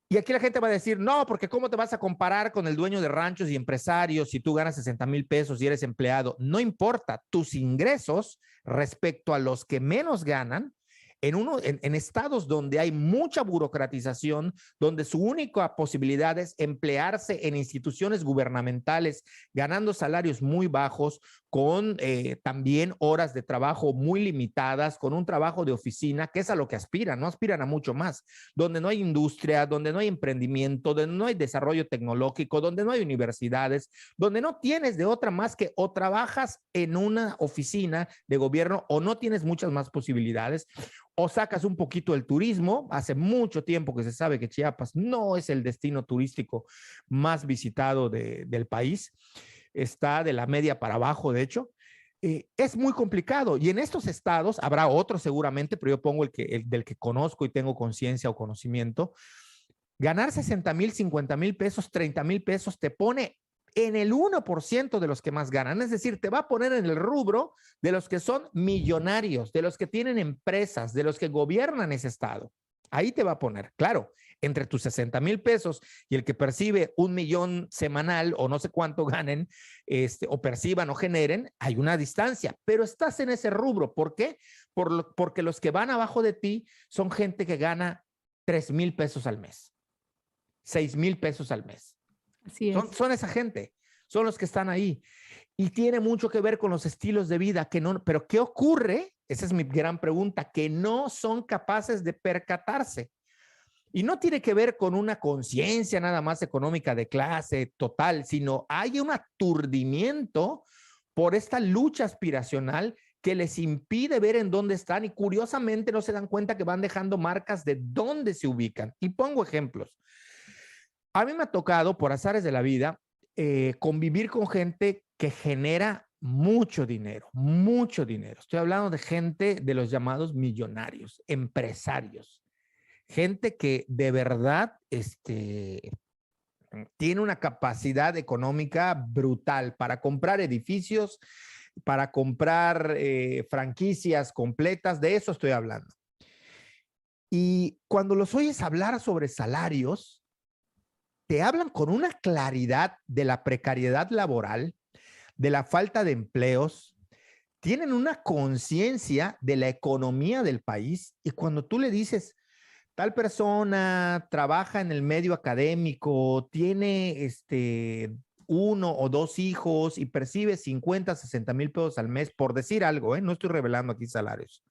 Y aquí la gente va a decir, no, porque ¿cómo te vas a comparar con el dueño de ranchos y empresarios si tú ganas 60,000 pesos y eres empleado? No importa, tus ingresos respecto a los que menos ganan, en estados donde hay mucha burocratización, donde su única posibilidad es emplearse en instituciones gubernamentales, ganando salarios muy bajos, con también horas de trabajo muy limitadas, con un trabajo de oficina, que es a lo que aspiran, no aspiran a mucho más, donde no hay industria, donde no hay emprendimiento, donde no hay desarrollo tecnológico, donde no hay universidades, donde no tienes de otra más que o trabajas en una oficina de gobierno o no tienes muchas más posibilidades, o sacas un poquito el turismo. Hace mucho tiempo que se sabe que Chiapas no es el destino turístico más visitado del país. Está de la media para abajo, de hecho. Es muy complicado. Y en estos estados, habrá otros seguramente, pero yo pongo el del que conozco y tengo conciencia o conocimiento, ganar 60,000, 50,000 pesos, 30,000 pesos te pone en el 1% de los que más ganan. Es decir, te va a poner en el rubro de los que son millonarios, de los que tienen empresas, de los que gobiernan ese estado. Ahí te va a poner, claro, entre tus 60,000 pesos y el que percibe 1,000,000 semanal o no sé cuánto ganen, o perciban o generen, hay una distancia, pero estás en ese rubro. ¿Por qué? Porque los que van abajo de ti son gente que gana 3,000 pesos al mes, 6,000 pesos al mes. Así es. Son esa gente, son los que están ahí. Y tiene mucho que ver con los estilos de vida, que no, pero ¿qué ocurre? Esa es mi gran pregunta, que no son capaces de percatarse. Y no tiene que ver con una conciencia nada más económica de clase total, sino hay un aturdimiento por esta lucha aspiracional que les impide ver en dónde están, y curiosamente no se dan cuenta que van dejando marcas de dónde se ubican. Y pongo ejemplos. A mí me ha tocado, por azares de la vida, convivir con gente que genera mucho dinero, mucho dinero. Estoy hablando de gente de los llamados millonarios, empresarios, gente que de verdad tiene una capacidad económica brutal para comprar edificios, para comprar franquicias completas. De eso estoy hablando. Y cuando los oyes hablar sobre salarios, te hablan con una claridad de la precariedad laboral, de la falta de empleos, tienen una conciencia de la economía del país, y cuando tú le dices, tal persona trabaja en el medio académico, tiene 1 o 2 hijos y percibe 50, 60,000 pesos al mes, por decir algo, no estoy revelando aquí salarios.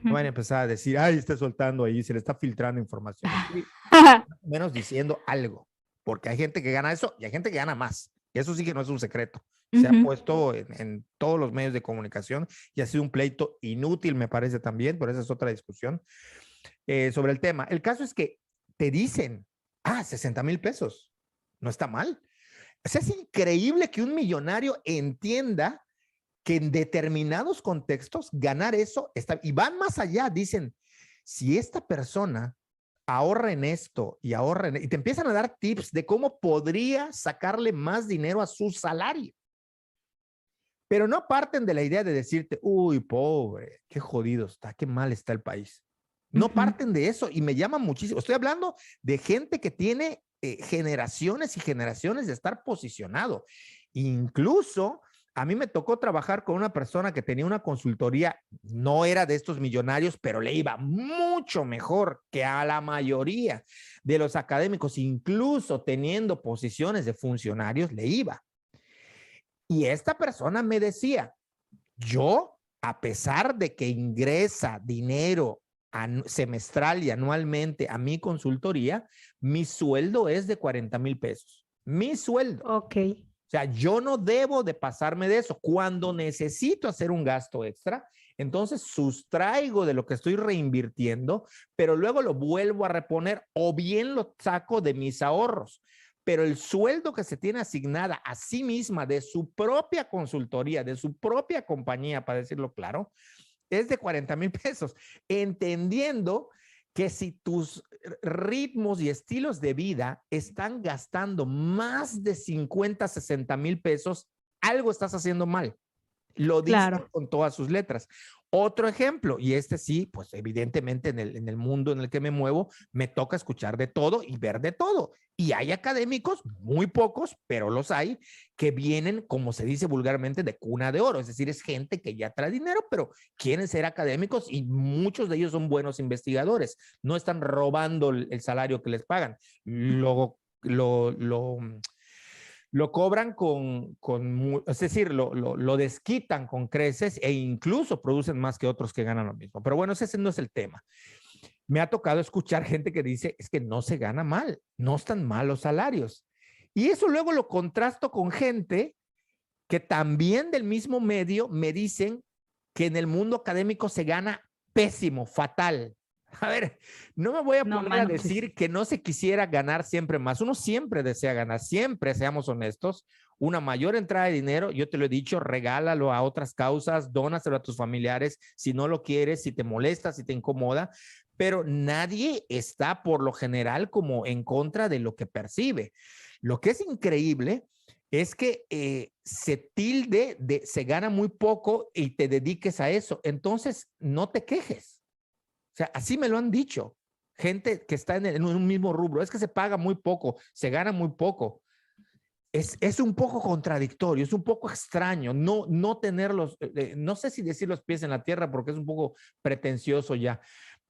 No van a empezar a decir, ay, está soltando ahí, se le está filtrando información. Estoy menos diciendo algo, porque hay gente que gana eso y hay gente que gana más. Y eso sí que no es un secreto. Se ha puesto en todos los medios de comunicación y ha sido un pleito inútil, me parece también, pero esa es otra discusión sobre el tema. El caso es que te dicen, 60,000 pesos, no está mal. O sea, es increíble que un millonario entienda que en determinados contextos ganar eso está, y van más allá. Dicen, si esta persona ahorra en esto y ahorra y te empiezan a dar tips de cómo podría sacarle más dinero a su salario. Pero no parten de la idea de decirte, uy, pobre, qué jodido está, qué mal está el país. No parten de eso, y me llama muchísimo. Estoy hablando de gente que tiene generaciones y generaciones de estar posicionado. Incluso A mí me tocó trabajar con una persona que tenía una consultoría, no era de estos millonarios, pero le iba mucho mejor que a la mayoría de los académicos, incluso teniendo posiciones de funcionarios, le iba. Y esta persona me decía, yo, a pesar de que ingresa dinero semestral y anualmente a mi consultoría, mi sueldo es de 40,000 pesos. Mi sueldo. Ok. O sea, yo no debo de pasarme de eso. Cuando necesito hacer un gasto extra, entonces sustraigo de lo que estoy reinvirtiendo, pero luego lo vuelvo a reponer o bien lo saco de mis ahorros. Pero el sueldo que se tiene asignada a sí misma de su propia consultoría, de su propia compañía, para decirlo claro, es de 40,000 pesos, entendiendo que si tus ritmos y estilos de vida están gastando más de 50, 60,000 pesos, algo estás haciendo mal. Lo dice con todas sus letras. Otro ejemplo, y este sí, pues evidentemente en el mundo en el que me muevo, me toca escuchar de todo y ver de todo. Y hay académicos, muy pocos, pero los hay, que vienen, como se dice vulgarmente, de cuna de oro. Es decir, es gente que ya trae dinero, pero quieren ser académicos y muchos de ellos son buenos investigadores. No están robando el salario que les pagan. Lo cobran es decir, lo desquitan con creces e incluso producen más que otros que ganan lo mismo. Pero bueno, ese no es el tema. Me ha tocado escuchar gente que dice, es que no se gana mal, no están mal los salarios. Y eso luego lo contrasto con gente que también del mismo medio me dicen que en el mundo académico se gana pésimo, fatal. A ver, no me voy a poner a decir que no se quisiera ganar siempre más. Uno siempre desea ganar, siempre, seamos honestos, una mayor entrada de dinero. Yo te lo he dicho, regálalo a otras causas, dónaselo a tus familiares si no lo quieres, si te molesta, si te incomoda, pero nadie está por lo general como en contra de lo que percibe. Lo que es increíble es que se tilde se gana muy poco y te dediques a eso. Entonces, no te quejes. O sea, así me lo han dicho. Gente que está en un mismo rubro. Es que se paga muy poco, se gana muy poco. Es un poco contradictorio, es un poco extraño no tener no sé si decir los pies en la tierra porque es un poco pretencioso ya,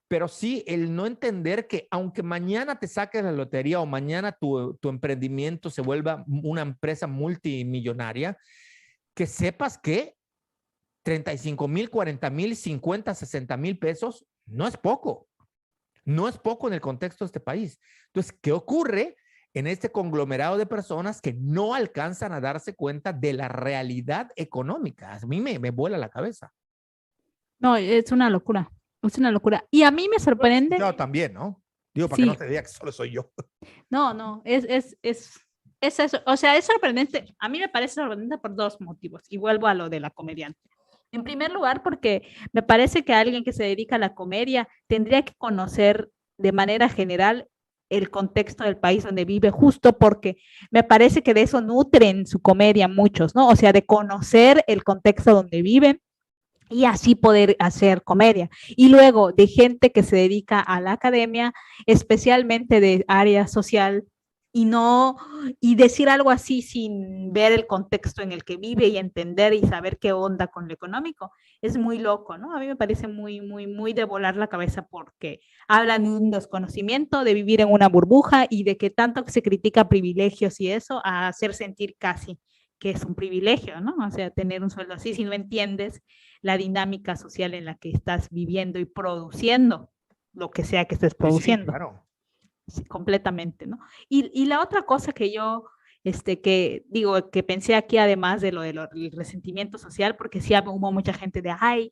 pero sí el no entender que aunque mañana te saques la lotería o mañana tu emprendimiento se vuelva una empresa multimillonaria, que sepas que 35,000, 40,000, 50, 60,000 pesos no es poco. No es poco en el contexto de este país. Entonces, ¿qué ocurre en este conglomerado de personas que no alcanzan a darse cuenta de la realidad económica? A mí me vuela la cabeza. No, es una locura. Es una locura. Y a mí me sorprende. Yo también, ¿no? Digo, para que no te diga que solo soy yo. No, es eso. O sea, es sorprendente. A mí me parece sorprendente por dos motivos. Y vuelvo a lo de la comediante. En primer lugar, porque me parece que alguien que se dedica a la comedia tendría que conocer de manera general el contexto del país donde vive, justo porque me parece que de eso nutren su comedia muchos, ¿no? O sea, de conocer el contexto donde viven y así poder hacer comedia. Y luego de gente que se dedica a la academia, especialmente de área social, y decir algo así sin ver el contexto en el que vive y entender y saber qué onda con lo económico, es muy loco, ¿no? A mí me parece muy de volar la cabeza porque hablan de un desconocimiento, de vivir en una burbuja y de que tanto que se critica privilegios y eso, a hacer sentir casi que es un privilegio, ¿no? O sea, tener un sueldo así, si no entiendes la dinámica social en la que estás viviendo y produciendo lo que sea que estés produciendo. Sí, claro. Sí, completamente, ¿no? Y la otra cosa que yo, que digo, que pensé aquí, además de lo del resentimiento social, porque sí hubo mucha gente de, ay,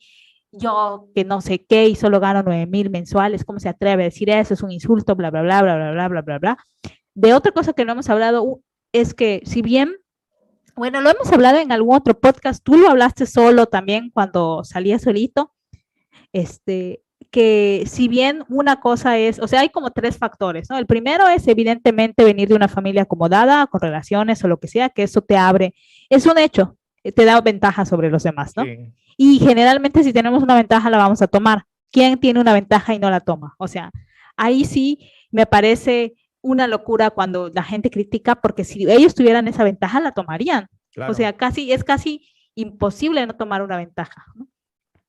yo que no sé qué y solo gano 9,000 mensuales, ¿cómo se atreve a decir eso? Es un insulto, bla, bla, bla, bla, bla, bla, bla, bla, bla. De otra cosa que no hemos hablado es que si bien, bueno, lo hemos hablado en algún otro podcast, tú lo hablaste solo también cuando salías solito, que si bien una cosa es, o sea, hay como tres factores, ¿no? El primero es evidentemente venir de una familia acomodada, con relaciones o lo que sea, que eso te abre, es un hecho, te da ventaja sobre los demás, ¿no? Sí. Y generalmente si tenemos una ventaja la vamos a tomar. ¿Quién tiene una ventaja y no la toma? O sea, ahí sí me parece una locura cuando la gente critica, porque si ellos tuvieran esa ventaja la tomarían. Claro. O sea, es casi imposible no tomar una ventaja, ¿no?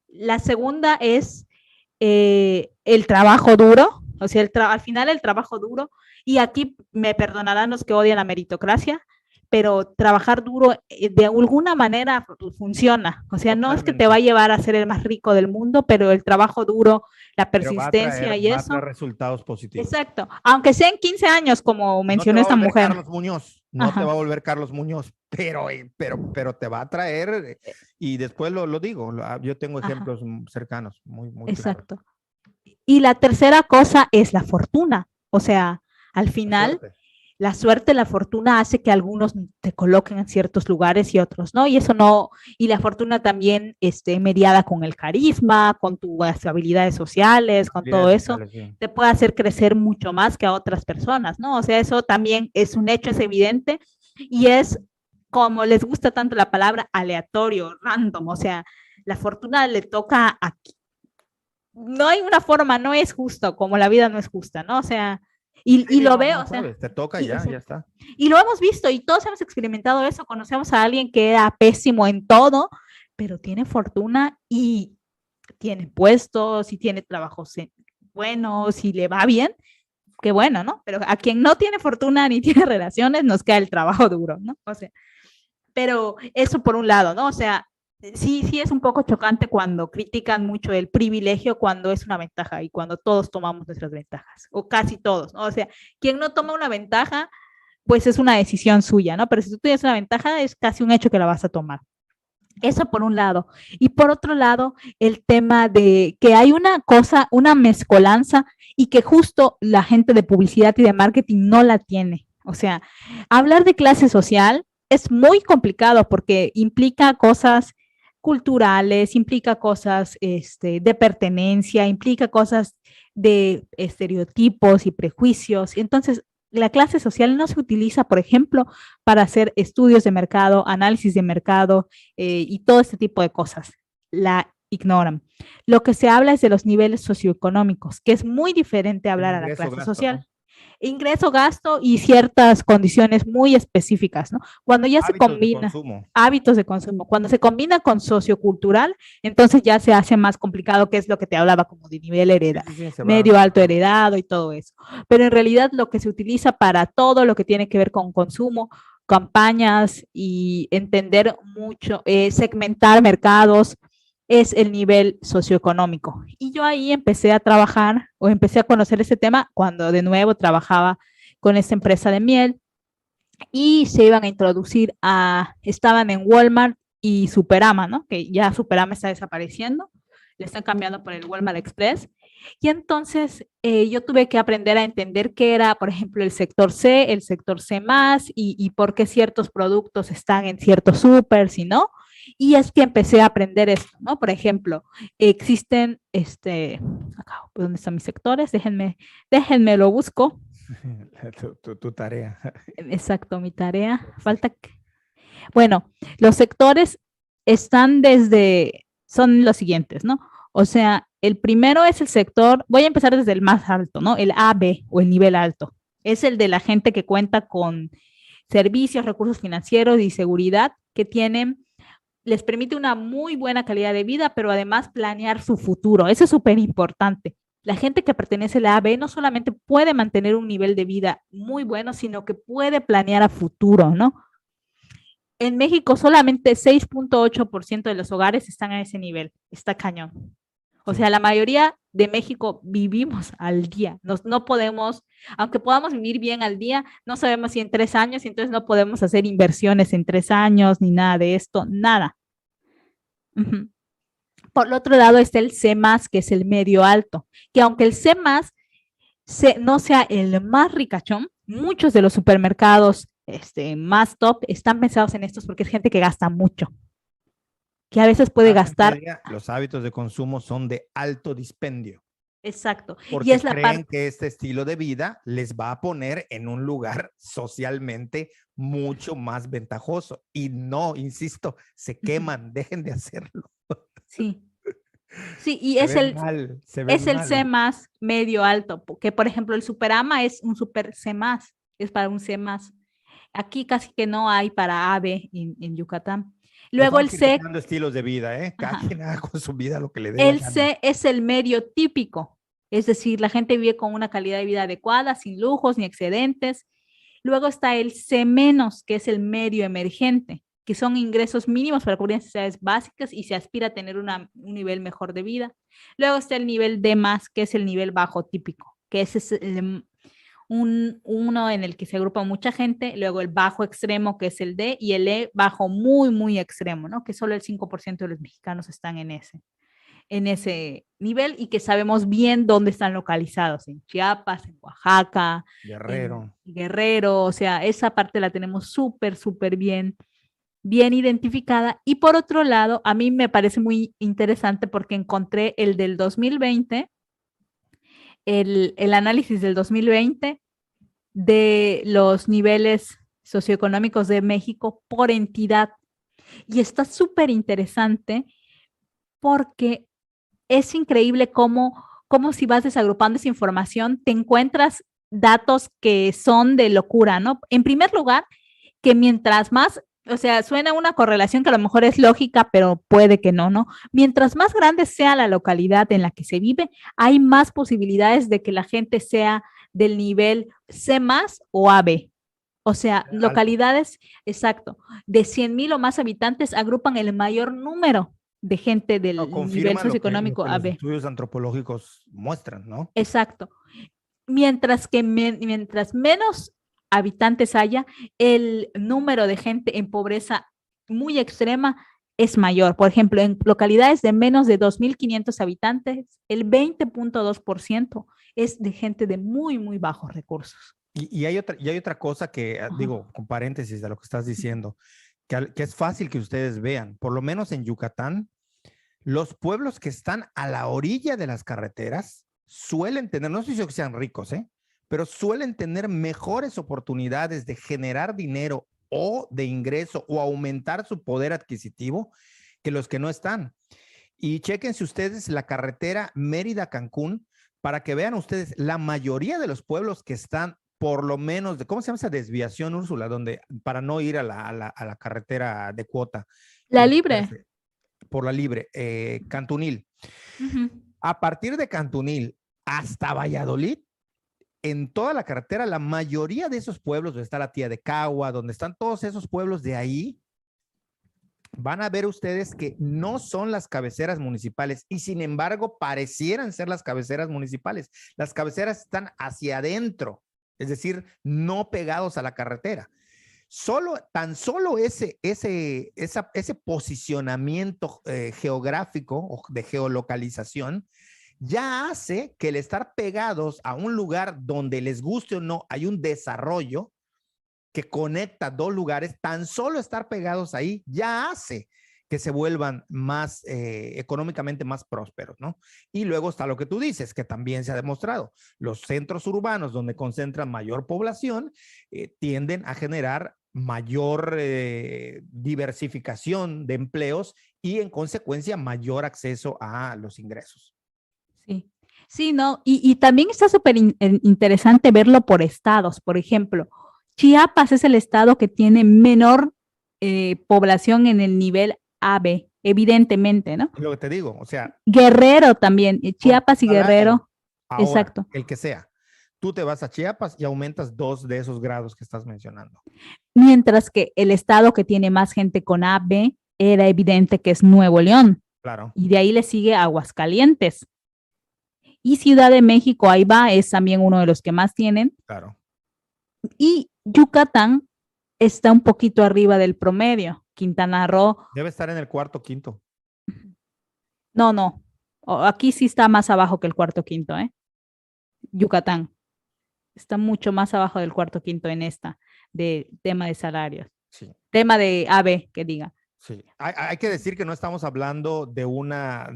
La segunda es el trabajo duro, o sea, al final el trabajo duro, y aquí me perdonarán los que odian la meritocracia, pero trabajar duro de alguna manera funciona. O sea, no es que te va a llevar a ser el más rico del mundo, pero el trabajo duro, la persistencia y va a eso. traer resultados positivos. Exacto. Aunque sean 15 años, como mencionó esta mujer. Carlos Muñoz, no te va a volver Carlos Muñoz, pero te va a traer, y después lo digo, yo tengo ejemplos cercanos, muy exacto. Claros. Y la tercera cosa es la fortuna. O sea, al final, la suerte, la fortuna hace que algunos te coloquen en ciertos lugares y otros no, y eso no, y la fortuna también mediada con el carisma, con tus habilidades sociales, con todo eso, te puede hacer crecer mucho más que a otras personas, ¿no? O sea, eso también es un hecho, es evidente, y es, como les gusta tanto la palabra, aleatorio, random, o sea, la fortuna le toca aquí. No hay una forma, no es justo, como la vida no es justa, ¿no? O sea, y lo veo, o sea, te toca y ya está. Y lo hemos visto y todos hemos experimentado eso. Conocemos a alguien que era pésimo en todo, pero tiene fortuna y tiene puestos y tiene trabajos buenos y le va bien. Qué bueno, ¿no? Pero a quien no tiene fortuna ni tiene relaciones, nos queda el trabajo duro, ¿no? O sea, pero eso por un lado, ¿no? O sea, sí es un poco chocante cuando critican mucho el privilegio cuando es una ventaja y cuando todos tomamos nuestras ventajas, o casi todos, ¿no? O sea, quien no toma una ventaja, pues es una decisión suya, ¿no? Pero si tú tienes una ventaja, es casi un hecho que la vas a tomar. Eso por un lado. Y por otro lado, el tema de que hay una cosa, una mezcolanza y que justo la gente de publicidad y de marketing no la tiene. O sea, hablar de clase social es muy complicado porque implica cosas culturales, implica cosas de pertenencia, implica cosas de estereotipos y prejuicios. Entonces, la clase social no se utiliza, por ejemplo, para hacer estudios de mercado, análisis de mercado y todo este tipo de cosas. La ignoran. Lo que se habla es de los niveles socioeconómicos, que es muy diferente a hablar a la clase social. ¿No? Ingreso, gasto y ciertas condiciones muy específicas, ¿no? Cuando ya se combina hábitos de consumo, cuando se combina con sociocultural, entonces ya se hace más complicado, que es lo que te hablaba como de nivel heredado, medio alto heredado y todo eso. Pero en realidad lo que se utiliza para todo lo que tiene que ver con consumo, campañas y entender mucho, segmentar mercados, es el nivel socioeconómico. Y yo ahí empecé a trabajar o empecé a conocer ese tema cuando de nuevo trabajaba con esta empresa de miel y se iban a introducir estaban en Walmart y Superama, ¿no? Que ya Superama está desapareciendo, le están cambiando por el Walmart Express. Y entonces yo tuve que aprender a entender qué era, por ejemplo, el sector C y por qué ciertos productos están en ciertos supers y no. Y es que empecé a aprender esto, ¿no? Por ejemplo, existen, acá, ¿dónde están mis sectores? Déjenme lo busco. Tu tarea. Exacto, mi tarea. Falta que... Bueno, los sectores son los siguientes, ¿no? O sea, el primero es el sector, voy a empezar desde el más alto, ¿no? El AB o el nivel alto. Es el de la gente que cuenta con servicios, recursos financieros y seguridad que les permite una muy buena calidad de vida, pero además planear su futuro. Eso es súper importante. La gente que pertenece a la AB no solamente puede mantener un nivel de vida muy bueno, sino que puede planear a futuro, ¿no? En México solamente 6.8% de los hogares están a ese nivel. Está cañón. O sea, la mayoría de México vivimos al día. No podemos, aunque podamos vivir bien al día, no sabemos si en 3 años, y entonces no podemos hacer inversiones en 3 años, ni nada de esto, nada. Por el otro lado está el C+, que es el medio alto, que aunque el C+, no sea el más ricachón, muchos de los supermercados más top están pensados en estos porque es gente que gasta mucho, que a veces puede gastar. Los hábitos de consumo son de alto dispendio. Exacto. Porque y es creen que este estilo de vida les va a poner en un lugar socialmente mucho más ventajoso. Y no, insisto, se queman, dejen de hacerlo. Sí. Sí, y es el C+ medio alto, que por ejemplo el Superama es un super C+, es para un C+. Aquí casi que no hay para AB en Yucatán. No Luego el estamos C, criticando estilos de vida, ¿eh? Cada ajá, quien haga con su vida lo que le dé la el gana. C es el medio típico, es decir, la gente vive con una calidad de vida adecuada, sin lujos ni excedentes. Luego está el C menos, que es el medio emergente, que son ingresos mínimos para cubrir necesidades básicas y se aspira a tener un nivel mejor de vida. Luego está el nivel D más, que es el nivel bajo típico, que ese es uno en el que se agrupa mucha gente. Luego el bajo extremo, que es el D, y el E bajo muy, muy extremo, ¿no? Que solo el 5% de los mexicanos están en ese nivel y que sabemos bien dónde están localizados, en Chiapas, en Oaxaca, en Guerrero. Guerrero, o sea, esa parte la tenemos súper, súper bien identificada. Y por otro lado, a mí me parece muy interesante porque encontré el del 2020, el análisis del 2020 de los niveles socioeconómicos de México por entidad. Y está súper interesante porque es increíble cómo si vas desagrupando esa información, te encuentras datos que son de locura, ¿no? En primer lugar, que mientras más, o sea, suena una correlación que a lo mejor es lógica, pero puede que no, ¿no? Mientras más grande sea la localidad en la que se vive, hay más posibilidades de que la gente sea del nivel C más o AB. O sea, Alto. localidades, exacto, de 100,000 o más habitantes agrupan el mayor número de gente No, del nivel confirma lo socioeconómico que los AB. estudios antropológicos muestran, ¿no? Exacto. Mientras menos habitantes haya, el número de gente en pobreza muy extrema es mayor. Por ejemplo, en localidades de menos de 2,500 habitantes, el 20,2% es de gente de muy, muy bajos recursos. Y hay otra cosa que, Ajá. digo, con paréntesis de lo que estás diciendo, que es fácil que ustedes vean, por lo menos en Yucatán, los pueblos que están a la orilla de las carreteras suelen tener, no sé si sean ricos, ¿eh? Pero suelen tener mejores oportunidades de generar dinero o de ingreso o aumentar su poder adquisitivo que los que no están. Y chequense ustedes la carretera Mérida-Cancún para que vean ustedes la mayoría de los pueblos que están por lo menos de, ¿cómo se llama esa desviación, Úrsula? Donde, para no ir a la carretera de cuota y La libre. meterse por la libre, Cantunil. Ujú. A partir de Cantunil hasta Valladolid, en toda la carretera, la mayoría de esos pueblos, donde está la tía de Cagua, donde están todos esos pueblos de ahí, van a ver ustedes que no son las cabeceras municipales y sin embargo parecieran ser las cabeceras municipales. Las cabeceras están hacia adentro, es decir, no pegados a la carretera. Tan solo ese posicionamiento geográfico o de geolocalización ya hace que el estar pegados a un lugar donde les guste o no hay un desarrollo que conecta dos lugares, tan solo estar pegados ahí ya hace que se vuelvan más económicamente más prósperos, ¿no? Y luego está lo que tú dices, que también se ha demostrado. Los centros urbanos donde concentran mayor población tienden a generar mayor diversificación de empleos y en consecuencia mayor acceso a los ingresos. Sí, sí, no, y también está súper interesante verlo por estados. Por ejemplo, Chiapas es el estado que tiene menor población en el nivel AB, evidentemente, ¿no? Es lo que te digo, o sea, Guerrero también, con tu Chiapas y salario, Guerrero, ahora, exacto. el que sea, tú te vas a Chiapas y aumentas 2 de esos grados que estás mencionando. Mientras que el estado que tiene más gente con AB era evidente que es Nuevo León, Claro, y de ahí le sigue Aguascalientes. Y Ciudad de México, ahí va, es también uno de los que más tienen. claro. Y Yucatán está un poquito arriba del promedio. Quintana Roo, Debe estar en el cuarto, quinto. no, no. Aquí sí está más abajo que el cuarto quinto, ¿eh? Yucatán está mucho más abajo del cuarto quinto en esta de tema de salarios. Sí, Tema de AB, que diga. sí. Hay que decir que no estamos hablando de una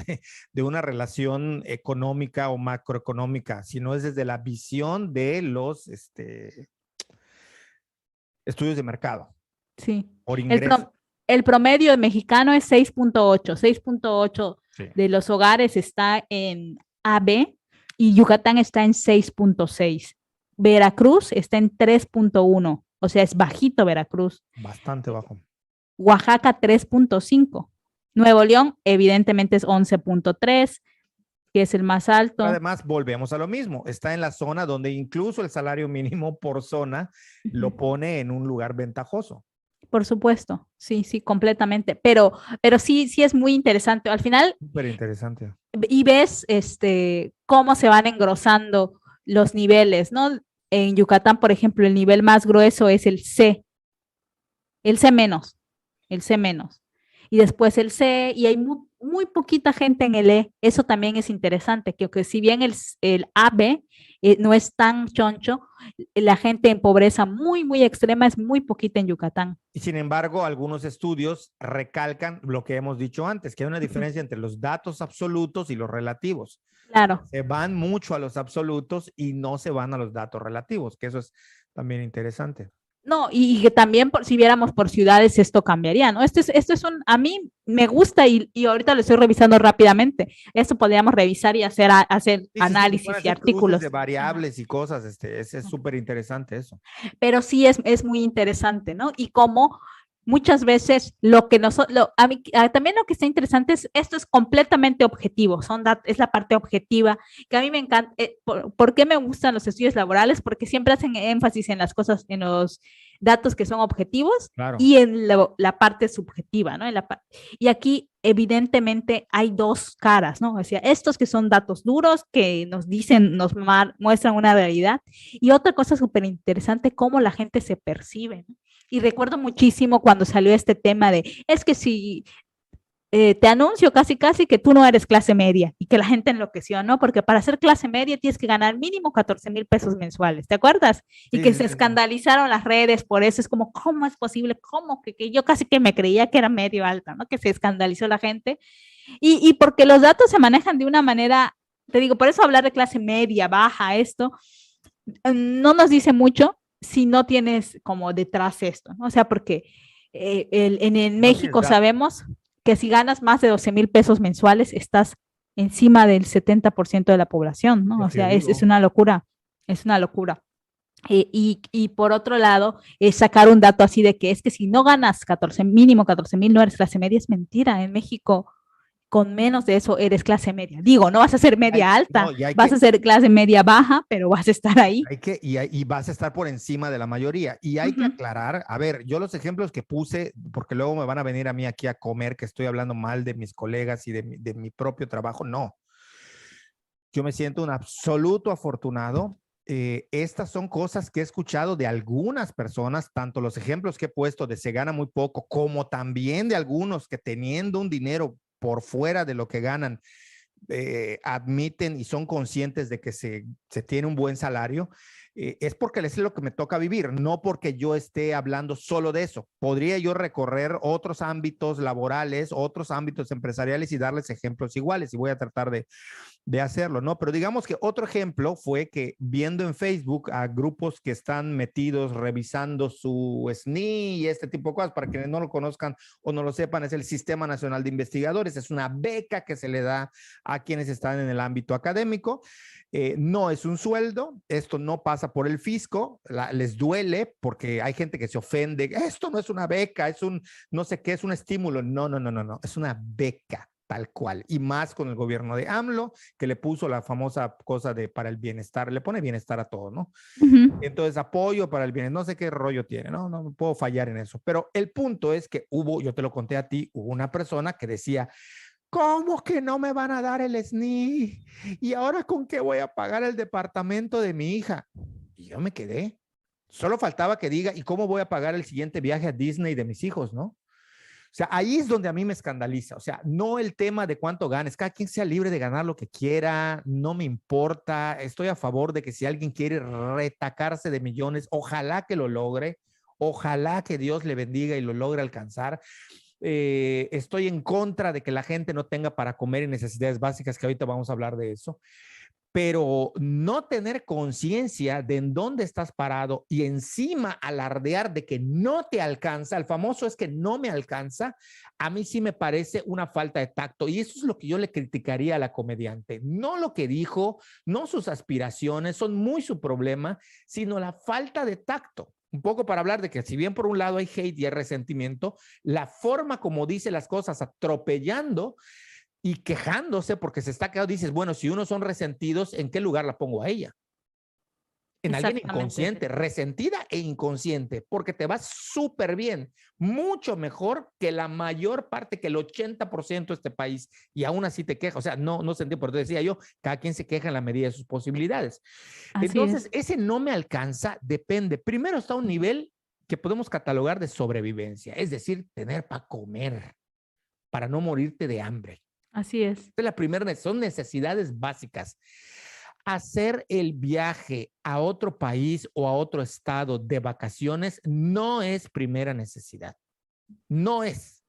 relación económica o macroeconómica, sino es desde la visión de los estudios de mercado Sí. por El, ingreso. pro, el promedio mexicano es 6,8. 6,8 Sí. de los hogares está en AB y Yucatán está en 6,6. Veracruz está en 3,1. O sea, es bajito Veracruz. Bastante bajo. Oaxaca 3.5. Nuevo León, evidentemente, es 11.3, que es el más alto. Pero además, volvemos a lo mismo. Está en la zona donde incluso el salario mínimo por zona lo pone en un lugar ventajoso. Por supuesto, sí, sí, completamente. Pero sí, sí es muy interesante. Al final, Súper interesante. y ves cómo se van engrosando los niveles, ¿no? En Yucatán, por ejemplo, el nivel más grueso es el C menos, el C menos. Y después el C, y hay muy poquita gente en el E. Eso también es interesante, que si bien el AB no es tan choncho, la gente en pobreza muy extrema es muy poquita en Yucatán. Y sin embargo, algunos estudios recalcan lo que hemos dicho antes, que hay una diferencia entre los datos absolutos y los relativos. Claro. Se van mucho a los absolutos y no se van a los datos relativos, que eso es también interesante. No, y que también si viéramos por ciudades esto cambiaría, ¿no? Esto es a mí me gusta y ahorita lo estoy revisando rápidamente. Esto podríamos revisar y hacer Sí, análisis y artículos. De variables y cosas, es súper interesante eso. Pero sí es muy interesante, ¿no? Y cómo muchas veces lo que nosotros, también lo que está interesante es, esto es completamente objetivo, es la parte objetiva, que a mí me encanta. ¿Por qué me gustan los estudios laborales? Porque siempre hacen énfasis en las cosas, en los datos que son objetivos, claro, y en la parte subjetiva, ¿no? Y aquí evidentemente hay dos caras, ¿no? O sea, estos que son datos duros, que nos dicen, nos muestran una realidad, y otra cosa súper interesante, cómo la gente se percibe, ¿no? Y recuerdo muchísimo cuando salió este tema de, es que si te anuncio casi que tú no eres clase media, y que la gente enloqueció, ¿no? Porque para ser clase media tienes que ganar mínimo 14,000 pesos mensuales, ¿te acuerdas? Y sí, que sí, se escandalizaron las redes por eso, es como, ¿cómo es posible? ¿Cómo que yo casi que me creía que era medio alta, ¿no? Que se escandalizó la gente. Y porque los datos se manejan de una manera, te digo, por eso hablar de clase media, baja, esto, no nos dice mucho si no tienes como detrás esto, ¿no? O sea, porque en México sabemos que si ganas más de 12,000 pesos mensuales, estás encima del 70% de la población, ¿no? O sea, es una locura, es una locura. Y por otro lado, sacar un dato así de que es que si no ganas mínimo 14,000, no eres clase media, es mentira. En México, con menos de eso eres clase media. Digo, no vas a ser media alta, vas a ser clase media baja, pero vas a estar ahí. Y vas a estar por encima de la mayoría. Y hay que aclarar, a ver, yo los ejemplos que puse, porque luego me van a venir a mí aquí a comer, que estoy hablando mal de mis colegas y de mi propio trabajo, no. Yo me siento un absoluto afortunado. Estas son cosas que he escuchado de algunas personas, tanto los ejemplos que he puesto de se gana muy poco, como también de algunos que teniendo un dinero por fuera de lo que ganan, admiten y son conscientes de que se tiene un buen salario, es porque es lo que me toca vivir, no porque yo esté hablando solo de eso. Podría yo recorrer otros ámbitos laborales, otros ámbitos empresariales y darles ejemplos iguales, y voy a tratar de hacerlo, ¿no? Pero digamos que otro ejemplo fue que viendo en Facebook a grupos que están metidos revisando su SNI y este tipo de cosas, para quienes no lo conozcan o no lo sepan, es el Sistema Nacional de Investigadores, es una beca que se le da a quienes están en el ámbito académico. No es un sueldo, esto no pasa por el fisco, les duele porque hay gente que se ofende, esto no es una beca, es un no sé qué, es un estímulo. No, es una beca tal cual, y más con el gobierno de AMLO, que le puso la famosa cosa de para el bienestar, le pone bienestar a todo, ¿no? Entonces, apoyo para el bienestar, no sé qué rollo tiene, ¿no? No puedo fallar en eso, pero el punto es que yo te lo conté a ti, hubo una persona que decía, ¿cómo que no me van a dar el SNI? ¿Y ahora con qué voy a pagar el departamento de mi hija? Y yo me quedé. Solo faltaba que diga, ¿y cómo voy a pagar el siguiente viaje a Disney de mis hijos, no? O sea, ahí es donde a mí me escandaliza. O sea, no el tema de cuánto ganes. Cada quien sea libre de ganar lo que quiera. No me importa. Estoy a favor de que si alguien quiere retacarse de millones, ojalá que lo logre. Ojalá que Dios le bendiga y lo logre alcanzar. Estoy en contra de que la gente no tenga para comer y necesidades básicas, que ahorita vamos a hablar de eso. Pero no tener conciencia de en dónde estás parado y encima alardear de que no te alcanza, el famoso es que no me alcanza, a mí sí me parece una falta de tacto, y eso es lo que yo le criticaría a la comediante, no lo que dijo, no sus aspiraciones, son muy su problema, sino la falta de tacto. un poco para hablar de que si bien por un lado hay hate y hay resentimiento, la forma como dice las cosas, atropellando y quejándose porque se está quedando, dices, bueno, si unos son resentidos, ¿en qué lugar la pongo a ella? En alguien inconsciente, resentida e inconsciente, porque te va súper bien, mucho mejor que la mayor parte, que el 80% de este país, y aún así te queja. O sea, no se entiende, por eso decía yo, cada quien se queja en la medida de sus posibilidades. Así Entonces, es. ese no me alcanza, depende. Primero está un nivel que podemos catalogar de sobrevivencia, es decir, tener para comer, para no morirte de hambre. Así es. Esta es la primera, son necesidades básicas. Hacer el viaje a otro país o a otro estado de vacaciones no es primera necesidad. No es.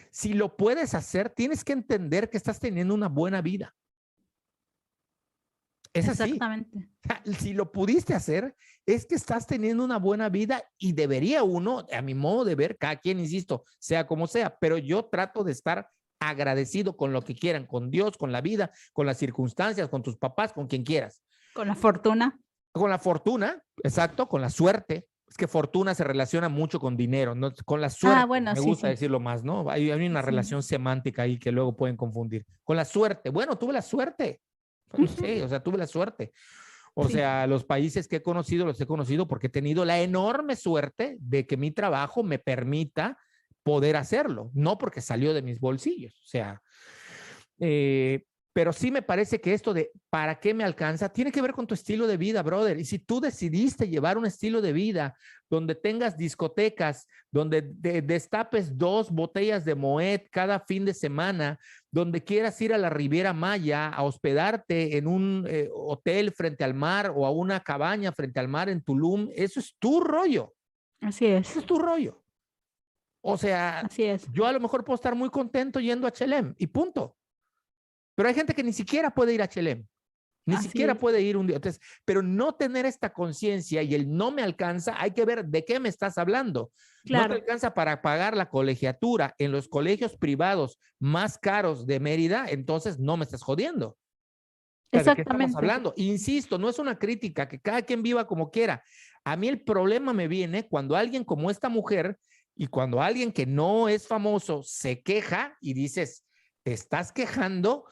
Si lo puedes hacer, tienes que entender que estás teniendo una buena vida. Es así. Exactamente. Si lo pudiste hacer, es que estás teniendo una buena vida y debería uno, a mi modo de ver, cada quien, insisto, sea como sea, pero yo trato de estar agradecido con lo que quieran, con Dios, con la vida, con las circunstancias, con tus papás, con quien quieras. Con la fortuna. Con la fortuna, exacto, con la suerte. Es que fortuna se relaciona mucho con dinero, ¿no? Con la suerte. Bueno, me gusta decirlo más, ¿no? Hay una relación semántica ahí que luego pueden confundir. Con la suerte. Bueno, tuve la suerte. No sé, o sea, tuve la suerte. O sea, los países que he conocido, los he conocido porque he tenido la enorme suerte de que mi trabajo me permita poder hacerlo, no porque salió de mis bolsillos. O sea, pero sí me parece que esto de ¿para qué me alcanza? Tiene que ver con tu estilo de vida, brother. Y si tú decidiste llevar un estilo de vida donde tengas discotecas, donde destapes 2 botellas de Moet cada fin de semana, donde quieras ir a la Riviera Maya a hospedarte en un hotel frente al mar o a una cabaña frente al mar en Tulum, eso es tu rollo. Así es. Eso es tu rollo. O sea, así es. Yo a lo mejor puedo estar muy contento yendo a Chelem y punto. Pero hay gente que ni siquiera puede ir a Chelem, ni siquiera puede ir un día. Entonces, pero no tener esta conciencia y el no me alcanza, hay que ver de qué me estás hablando. Claro. No te alcanza para pagar la colegiatura en los colegios privados más caros de Mérida, entonces no me estás jodiendo. ¿De qué estamos hablando? Insisto, no es una crítica, que cada quien viva como quiera. A mí el problema me viene cuando alguien como esta mujer y cuando alguien que no es famoso se queja y dices, te estás quejando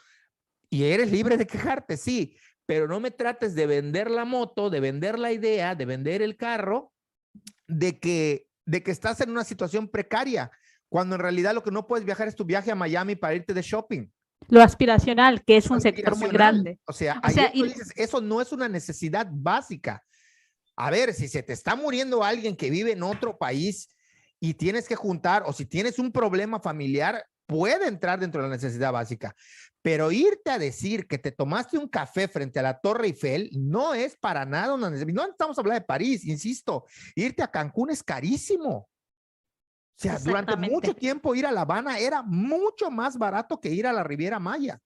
y eres libre de quejarte, sí, pero no me trates de vender la moto, de vender la idea, de vender el carro, de que estás en una situación precaria, cuando en realidad lo que no puedes viajar es tu viaje a Miami para irte de shopping. Lo aspiracional, que es un sector muy grande. O sea, tú dices, eso no es una necesidad básica. A ver, si se te está muriendo alguien que vive en otro país y tienes que juntar, o si tienes un problema familiar, puede entrar dentro de la necesidad básica. Pero irte a decir que te tomaste un café frente a la Torre Eiffel no es para nada una necesidad. No estamos hablando de París, insisto. Irte a Cancún es carísimo. O sea, durante mucho tiempo ir a La Habana era mucho más barato que ir a la Riviera Maya.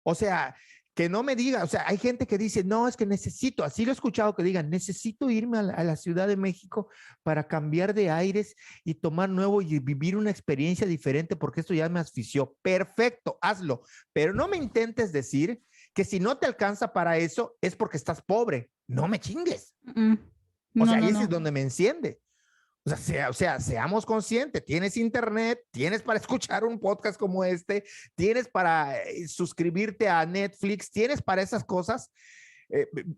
O sea, que no me diga, o sea, hay gente que dice, no, es que necesito, así lo he escuchado que digan, necesito irme a la Ciudad de México para cambiar de aires y tomar nuevo y vivir una experiencia diferente porque esto ya me asfixió. Perfecto, hazlo, pero no me intentes decir que si no te alcanza para eso es porque estás pobre. No me chingues. O sea, ahí es donde me enciende. O sea, seamos conscientes, tienes internet, tienes para escuchar un podcast como este, tienes para suscribirte a Netflix, tienes para esas cosas.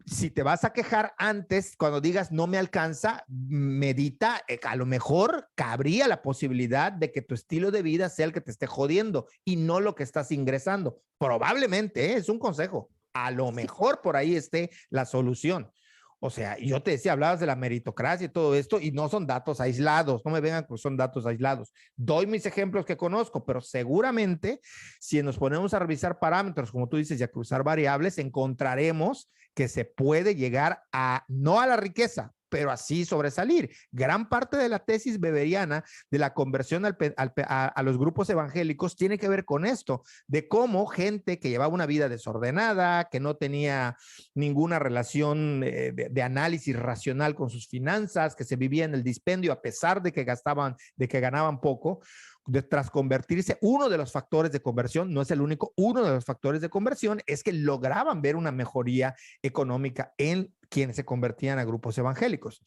Si te vas a quejar antes, cuando digas no me alcanza, medita, a lo mejor cabría la posibilidad de que tu estilo de vida sea el que te esté jodiendo y no lo que estás ingresando. Probablemente, es un consejo, a lo mejor por ahí esté la solución. O sea, yo te decía, hablabas de la meritocracia y todo esto, y no son datos aislados, no me vengan que son datos aislados. Doy mis ejemplos que conozco, pero seguramente si nos ponemos a revisar parámetros, como tú dices, y a cruzar variables, encontraremos que se puede llegar a, no a la riqueza, pero así sobresalir. Gran parte de la tesis beberiana de la conversión a los grupos evangélicos tiene que ver con esto, de cómo gente que llevaba una vida desordenada, que no tenía ninguna relación de análisis racional con sus finanzas, que se vivía en el dispendio a pesar de que ganaban poco, tras convertirse, uno de los factores de conversión, no es el único, uno de los factores de conversión es que lograban ver una mejoría económica en quienes se convertían a grupos evangélicos.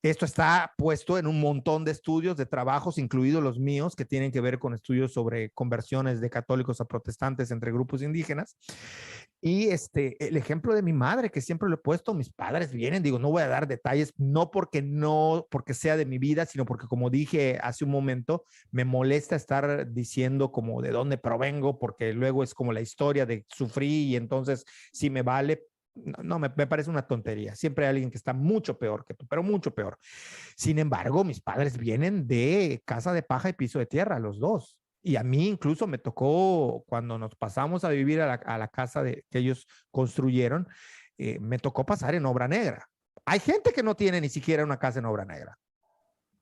Esto está puesto en un montón de estudios, de trabajos, incluidos los míos, que tienen que ver con estudios sobre conversiones de católicos a protestantes entre grupos indígenas. Y el ejemplo de mi madre, que siempre lo he puesto, mis padres vienen, digo, no voy a dar detalles, no porque sea de mi vida, sino porque, como dije hace un momento, me molesta estar diciendo como de dónde provengo, porque luego es como la historia de sufrí y entonces sí me vale. No, me parece una tontería. Siempre hay alguien que está mucho peor que tú, pero mucho peor. Sin embargo, mis padres vienen de casa de paja y piso de tierra, los dos. Y a mí incluso me tocó, cuando nos pasamos a vivir a la casa que ellos construyeron, me tocó pasar en obra negra. Hay gente que no tiene ni siquiera una casa en obra negra.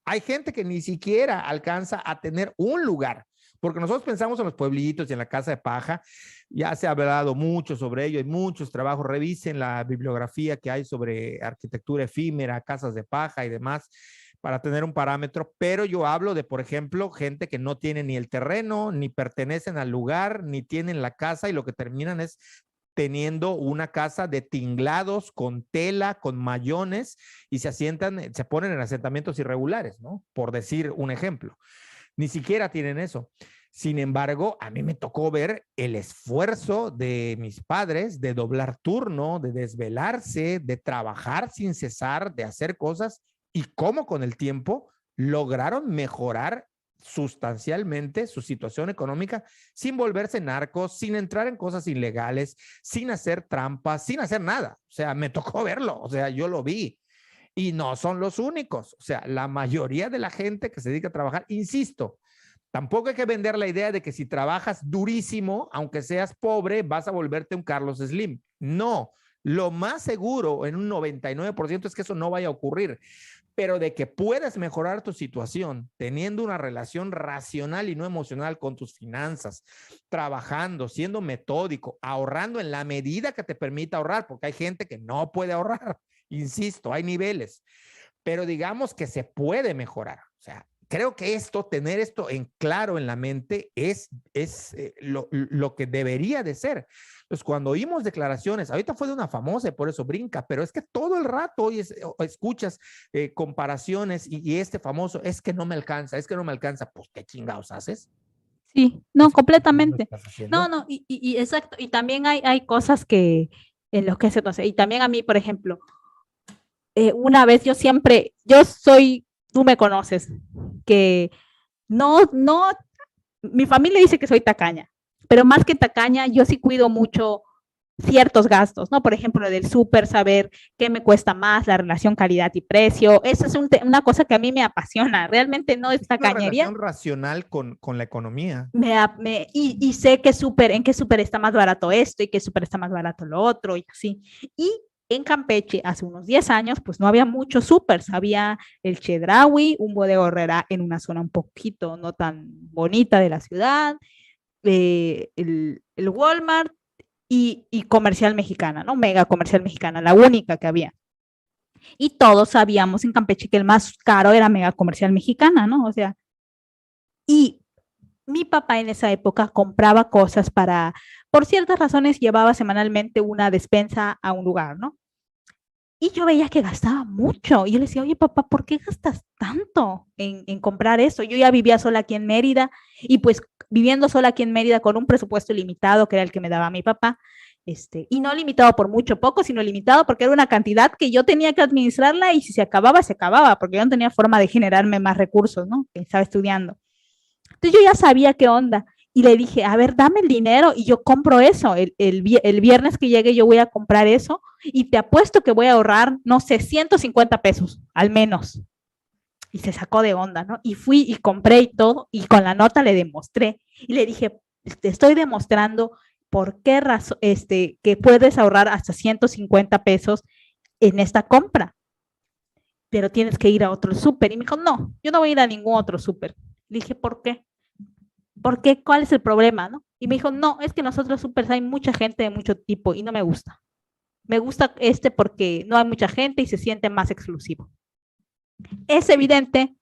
Hay gente que ni siquiera alcanza a tener un lugar, porque nosotros pensamos en los pueblitos y en la casa de paja. Ya se ha hablado mucho sobre ello, hay muchos trabajos. Revisen la bibliografía que hay sobre arquitectura efímera, casas de paja y demás, para tener un parámetro. Pero yo hablo de, por ejemplo, gente que no tiene ni el terreno, ni pertenecen al lugar, ni tienen la casa, y lo que terminan es teniendo una casa de tinglados con tela, con mayones, y se ponen en asentamientos irregulares, ¿no? Por decir un ejemplo. Ni siquiera tienen eso. Sin embargo, a mí me tocó ver el esfuerzo de mis padres de doblar turno, de desvelarse, de trabajar sin cesar, de hacer cosas, y cómo con el tiempo lograron mejorar sustancialmente su situación económica sin volverse narcos, sin entrar en cosas ilegales, sin hacer trampas, sin hacer nada. O sea, me tocó verlo, o sea, yo lo vi. Y no son los únicos. O sea, la mayoría de la gente que se dedica a trabajar, insisto, tampoco hay que vender la idea de que si trabajas durísimo, aunque seas pobre, vas a volverte un Carlos Slim. No, lo más seguro en un 99% es que eso no vaya a ocurrir. Pero de que puedes mejorar tu situación teniendo una relación racional y no emocional con tus finanzas, trabajando, siendo metódico, ahorrando en la medida que te permita ahorrar, porque hay gente que no puede ahorrar. Insisto, hay niveles, pero digamos que se puede mejorar. O sea, creo que tener esto en claro en la mente es lo que debería de ser. Entonces, cuando oímos declaraciones, ahorita fue de una famosa y por eso brinca, pero es que todo el rato hoy escuchas comparaciones y este famoso, es que no me alcanza, es que no me alcanza. Pues, ¿qué chingados haces? Sí, no, completamente. No, No, y exacto. Y también hay cosas que en los que se no sé. Y también a mí, por ejemplo, una vez tú me conoces, que no, mi familia dice que soy tacaña, pero más que tacaña, yo sí cuido mucho ciertos gastos, ¿no? Por ejemplo, del súper, saber qué me cuesta más, la relación calidad y precio. Eso es una cosa que a mí me apasiona. Realmente no es tacañería. Una relación racional con la economía. Y sé en qué súper está más barato esto y qué súper está más barato lo otro y así. Y en Campeche, hace unos 10 años, pues no había muchos súpers. Había el Chedraui, un Bodega Aurrerá en una zona un poquito no tan bonita de la ciudad, el Walmart y Comercial Mexicana, ¿no? Mega Comercial Mexicana, la única que había. Y todos sabíamos en Campeche que el más caro era Mega Comercial Mexicana, ¿no? O sea, y mi papá en esa época compraba cosas por ciertas razones, llevaba semanalmente una despensa a un lugar, ¿no? Y yo veía que gastaba mucho. Y yo le decía, oye, papá, ¿por qué gastas tanto en comprar eso? Yo ya vivía sola aquí en Mérida y pues viviendo sola aquí en Mérida con un presupuesto limitado, que era el que me daba mi papá, y no limitado por mucho, poco, sino limitado porque era una cantidad que yo tenía que administrarla y si se acababa, porque yo no tenía forma de generarme más recursos, ¿no? Estaba estudiando. Entonces yo ya sabía qué onda y le dije, a ver, dame el dinero y yo compro eso. El viernes que llegue yo voy a comprar eso y te apuesto que voy a ahorrar, no sé, 150 pesos al menos. Y se sacó de onda, ¿no? Y fui y compré y todo y con la nota le demostré y le dije, te estoy demostrando por qué razón, que puedes ahorrar hasta 150 pesos en esta compra, pero tienes que ir a otro súper. Y me dijo, no, yo no voy a ir a ningún otro súper. Le dije, ¿por qué? ¿Por qué? ¿Cuál es el problema? ¿No? Y me dijo, no, es que en los otros súper hay mucha gente de mucho tipo y no me gusta. Me gusta porque no hay mucha gente y se siente más exclusivo. Es evidente,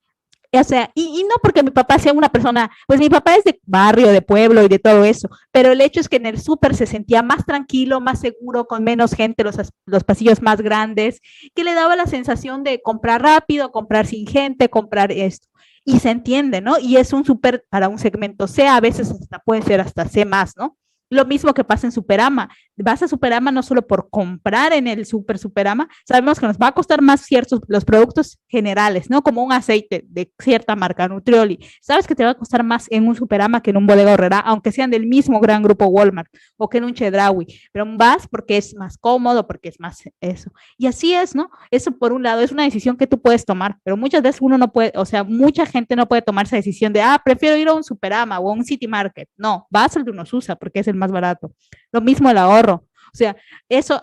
O sea, y no porque mi papá sea una persona, pues mi papá es de barrio, de pueblo y de todo eso, pero el hecho es que en el súper se sentía más tranquilo, más seguro, con menos gente, los pasillos más grandes, que le daba la sensación de comprar rápido, comprar sin gente, comprar esto. Y se entiende, ¿no? Y es un súper para un segmento C, a veces hasta puede ser hasta C más, ¿no? Lo mismo que pasa en Superama. Vas a Superama no solo por comprar en el Superama, sabemos que nos va a costar más ciertos los productos generales, ¿no? Como un aceite de cierta marca, Nutrioli. Sabes que te va a costar más en un Superama que en un Bodega Aurrerá, aunque sean del mismo gran grupo Walmart o que en un Chedraui, pero vas porque es más cómodo, porque es más eso. Y así es, ¿no? Eso por un lado es una decisión que tú puedes tomar, pero muchas veces uno no puede, o sea, mucha gente no puede tomar esa decisión de, prefiero ir a un Superama o a un City Market. No, vas al de unos usa porque es el más barato. Lo mismo el ahorro. O sea, eso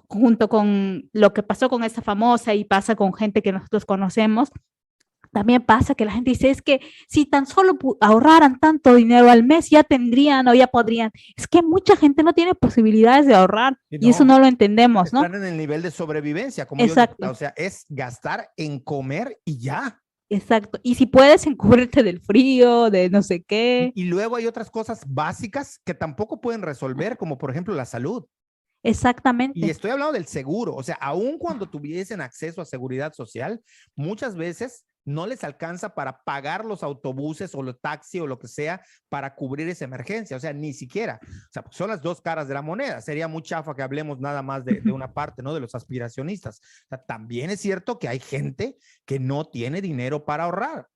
junto con lo que pasó con esta famosa y pasa con gente que nosotros conocemos, también pasa que la gente dice, es que si tan solo ahorraran tanto dinero al mes, ya tendrían o ya podrían. Es que mucha gente no tiene posibilidades de ahorrar y eso no lo entendemos, ¿no? Están en el nivel de sobrevivencia, como Exacto. yo digo, o sea, es gastar en comer y ya. Exacto. Y si puedes encubrirte del frío, de no sé qué. Y luego hay otras cosas básicas que tampoco pueden resolver, como por ejemplo la salud. Exactamente. Y estoy hablando del seguro, o sea, aun cuando tuviesen acceso a seguridad social, muchas veces no les alcanza para pagar los autobuses o los taxis o lo que sea para cubrir esa emergencia, o sea, ni siquiera. O sea, son las dos caras de la moneda. Sería muy chafa que hablemos nada más de una parte, ¿no? De los aspiracionistas. O sea, también es cierto que hay gente que no tiene dinero para ahorrar.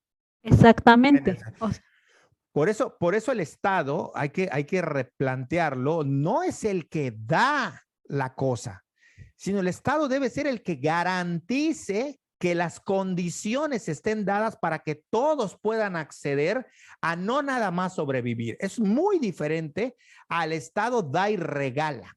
Exactamente. Por eso el Estado, hay que replantearlo, no es el que da la cosa, sino el Estado debe ser el que garantice que las condiciones estén dadas para que todos puedan acceder a no nada más sobrevivir. Es muy diferente al Estado da y regala.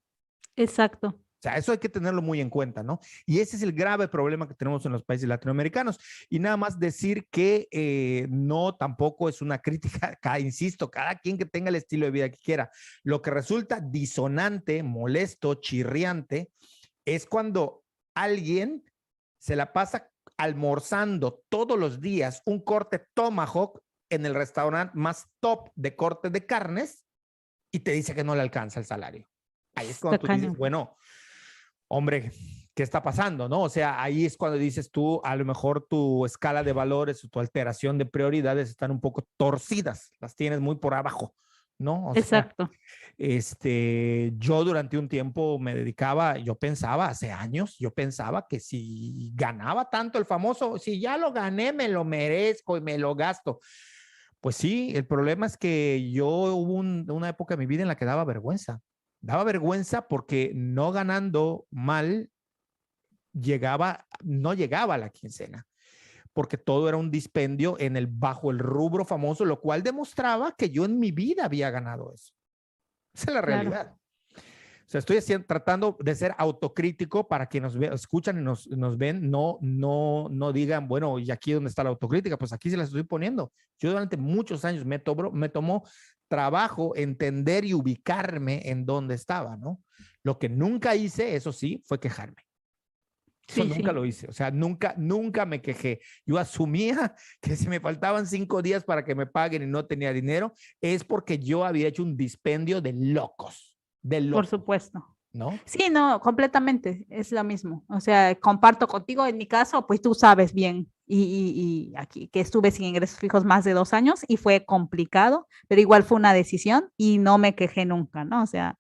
Exacto. O sea, eso hay que tenerlo muy en cuenta, ¿no? Y ese es el grave problema que tenemos en los países latinoamericanos. Y nada más decir que no, tampoco es una crítica, insisto, cada quien que tenga el estilo de vida que quiera. Lo que resulta disonante, molesto, chirriante, es cuando alguien se la pasa almorzando todos los días un corte tomahawk en el restaurante más top de corte de carnes y te dice que no le alcanza el salario. Ahí es cuando tú dices, bueno, hombre, ¿qué está pasando? ¿No? O sea, ahí es cuando dices tú, a lo mejor tu escala de valores o tu alteración de prioridades están un poco torcidas, las tienes muy por abajo, ¿no? Exacto. Yo durante un tiempo me dedicaba, yo pensaba hace años, yo pensaba que si ganaba tanto el famoso, si ya lo gané, me lo merezco y me lo gasto. Pues sí, el problema es que hubo una época en mi vida en la que daba vergüenza porque no ganando mal, no llegaba a la quincena, porque todo era un dispendio bajo el rubro famoso, lo cual demostraba que yo en mi vida había ganado eso. Esa es la realidad. Claro. O sea, estoy tratando de ser autocrítico para que nos escuchan y nos ven, no digan, bueno, ¿y aquí dónde está la autocrítica? Pues aquí se las estoy poniendo. Yo durante muchos años me tomó trabajo entender y ubicarme en dónde estaba, ¿no? Lo que nunca hice, eso sí, fue quejarme. Eso sí, nunca lo hice, o sea, nunca me quejé. Yo asumía que si me faltaban 5 días para que me paguen y no tenía dinero, es porque yo había hecho un dispendio de locos. Por supuesto. ¿No? Sí, no, completamente, es lo mismo. O sea, comparto contigo, en mi caso, pues tú sabes bien, y aquí que estuve sin ingresos fijos más de 2 años y fue complicado, pero igual fue una decisión y no me quejé nunca, ¿no? O sea,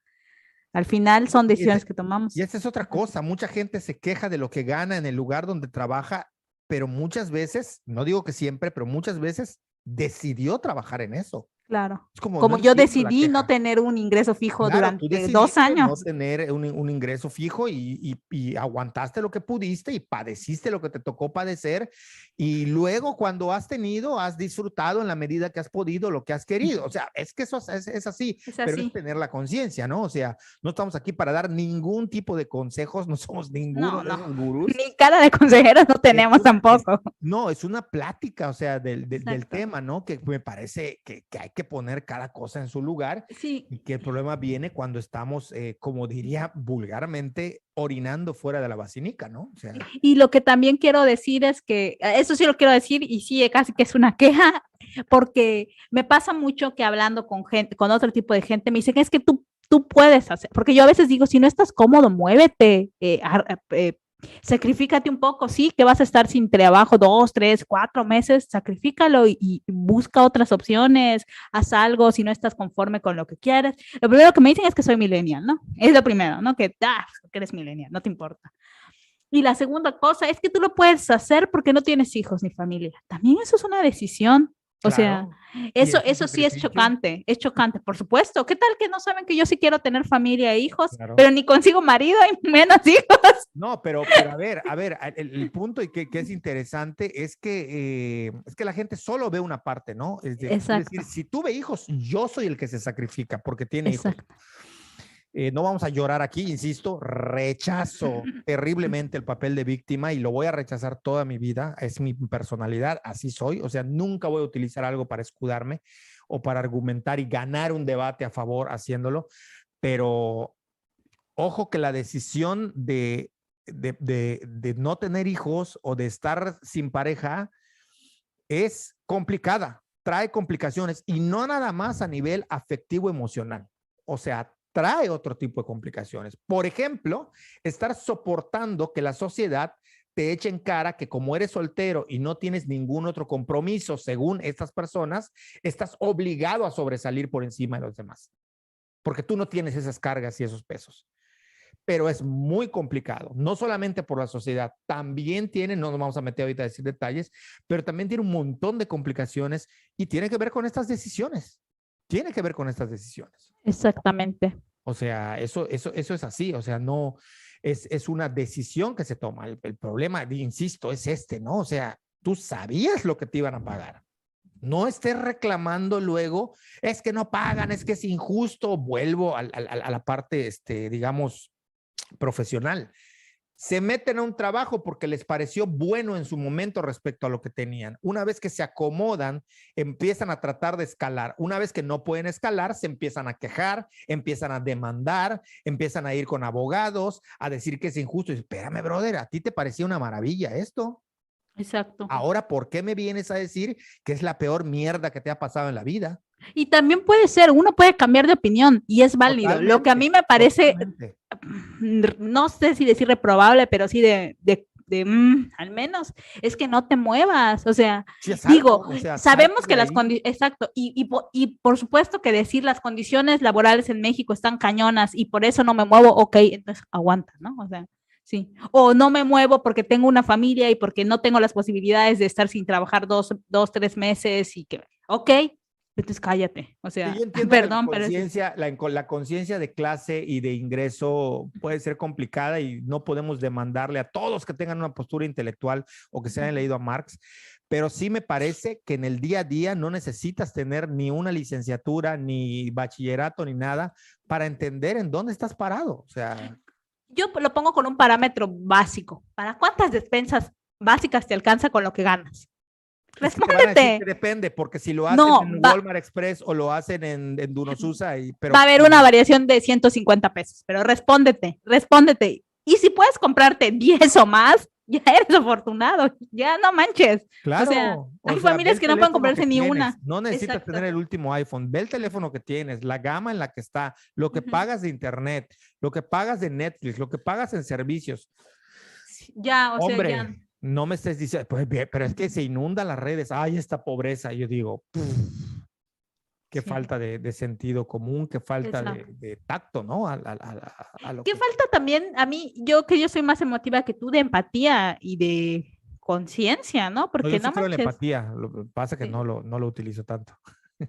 al final son decisiones que tomamos. Y esta es otra cosa, mucha gente se queja de lo que gana en el lugar donde trabaja, pero muchas veces, no digo que siempre, pero muchas veces decidió trabajar en eso. Claro. Como yo decidí no tener un ingreso fijo durante 2 años. No tener un ingreso fijo y aguantaste lo que pudiste y padeciste lo que te tocó padecer. Y luego cuando has tenido, has disfrutado en la medida que has podido lo que has querido. O sea, es que eso es así, pero es tener la conciencia, ¿no? O sea, no estamos aquí para dar ningún tipo de consejos, no somos ninguno de esos gurús. Ni cara de consejeros no tenemos tampoco. No, es una plática, o sea, del tema, ¿no? Que me parece que hay que poner cada cosa en su lugar Sí. y que el problema viene cuando estamos, como diría vulgarmente, orinando fuera de la vacinica, ¿no? O sea, Y lo que también quiero decir es que, eso sí lo quiero decir, y sí, casi que es una queja, porque me pasa mucho que hablando con gente, con otro tipo de gente, me dicen, es que tú puedes hacer, porque yo a veces digo, si no estás cómodo, muévete, sacrifícate un poco, sí, que vas a estar sin trabajo 2, 3, 4 meses, sacrifícalo y busca otras opciones, haz algo si no estás conforme con lo que quieres. Lo primero que me dicen es que soy millennial, ¿no? Es lo primero, ¿no? Que eres millennial, no te importa. Y la segunda cosa es que tú lo puedes hacer porque no tienes hijos ni familia. También eso es una decisión. O sea, claro. Y eso, es un eso sí sacrificio. es chocante, por supuesto. ¿Qué tal que no saben que yo sí quiero tener familia e hijos, Claro. pero ni consigo marido y menos hijos? No, pero a ver, el punto y que es interesante es que la gente solo ve una parte, ¿no? Es Exacto, decir, si tuve hijos, yo soy el que se sacrifica porque tiene hijos. exacto. No vamos a llorar aquí, insisto, rechazo terriblemente el papel de víctima y lo voy a rechazar toda mi vida, es mi personalidad, así soy, o sea, nunca voy a utilizar algo para escudarme o para argumentar y ganar un debate a favor haciéndolo, pero ojo que la decisión de no tener hijos o de estar sin pareja es complicada, trae complicaciones y no nada más a nivel afectivo emocional, o sea, trae otro tipo de complicaciones. Por ejemplo, estar soportando que la sociedad te eche en cara que como eres soltero y no tienes ningún otro compromiso, según estas personas, estás obligado a sobresalir por encima de los demás, porque tú no tienes esas cargas y esos pesos. Pero es muy complicado, no solamente por la sociedad, también tiene, no nos vamos a meter ahorita a decir detalles, pero también tiene un montón de complicaciones y tiene que ver con estas decisiones. Tiene que ver con estas decisiones. Exactamente. O sea, eso es así, o sea, no, es una decisión que se toma. El problema, insisto, es este, ¿no? O sea, tú sabías lo que te iban a pagar. No estés reclamando luego, es que no pagan, es que es injusto. Vuelvo a la parte, digamos, profesional. Se meten a un trabajo porque les pareció bueno en su momento respecto a lo que tenían. Una vez que se acomodan, empiezan a tratar de escalar. Una vez que no pueden escalar, se empiezan a quejar, empiezan a demandar, empiezan a ir con abogados, a decir que es injusto. Y, espérame, brother, ¿a ti te parecía una maravilla esto? Exacto. Ahora, ¿por qué me vienes a decir que es la peor mierda que te ha pasado en la vida? Y también puede ser, uno puede cambiar de opinión y es válido. Totalmente, Lo que a mí me parece, totalmente. no sé si decir reprobable, pero sí al menos, es que no te muevas. O sea, Sí, es digo, algo, o sea, sabemos salte que de las ahí. condiciones, exacto, y por supuesto que decir las condiciones laborales en México están cañonas y por eso no me muevo, ok, entonces aguanta, ¿no? O sea, sí. O no me muevo porque tengo una familia y porque no tengo las posibilidades de estar sin trabajar 2, 3 meses y que, ok, entonces cállate. O Sí, sea, yo entiendo perdón, pero es... la conciencia de clase y de ingreso puede ser complicada y no podemos demandarle a todos que tengan una postura intelectual o que se hayan leído a Marx, pero sí me parece que en el día a día no necesitas tener ni una licenciatura, ni bachillerato, ni nada para entender en dónde estás parado. O sea, Yo lo pongo con un parámetro básico. ¿Para cuántas despensas básicas te alcanza con lo que ganas? es que te van a decir que Respóndete. depende, porque si lo hacen No, en Walmart Express o lo hacen en Dunosusa, pero va a haber una variación de 150 pesos, pero respóndete. Y si puedes comprarte 10 o más, ya eres afortunado, ya no manches. claro, O sea, hay o sea, ve familias el que no pueden teléfono comprarse que ni tienes. una. No necesitas Exacto. tener el último iPhone. Ve el teléfono que tienes, la gama en la que está, lo que pagas de internet, lo que pagas de Netflix, lo que pagas en servicios. Ya, o sea, ya. Hombre, no me estés diciendo, pues, pero es que se inundan las redes. Ay, esta pobreza. Yo digo, qué Sí, falta de sentido común, qué falta exacto. de tacto, ¿no? A lo ¿Qué que... falta también a mí, que yo soy más emotiva que tú, de empatía y de conciencia, ¿no? No, yo Porque sí no creo en la manches. empatía. Lo que pasa es que Sí, no lo utilizo tanto.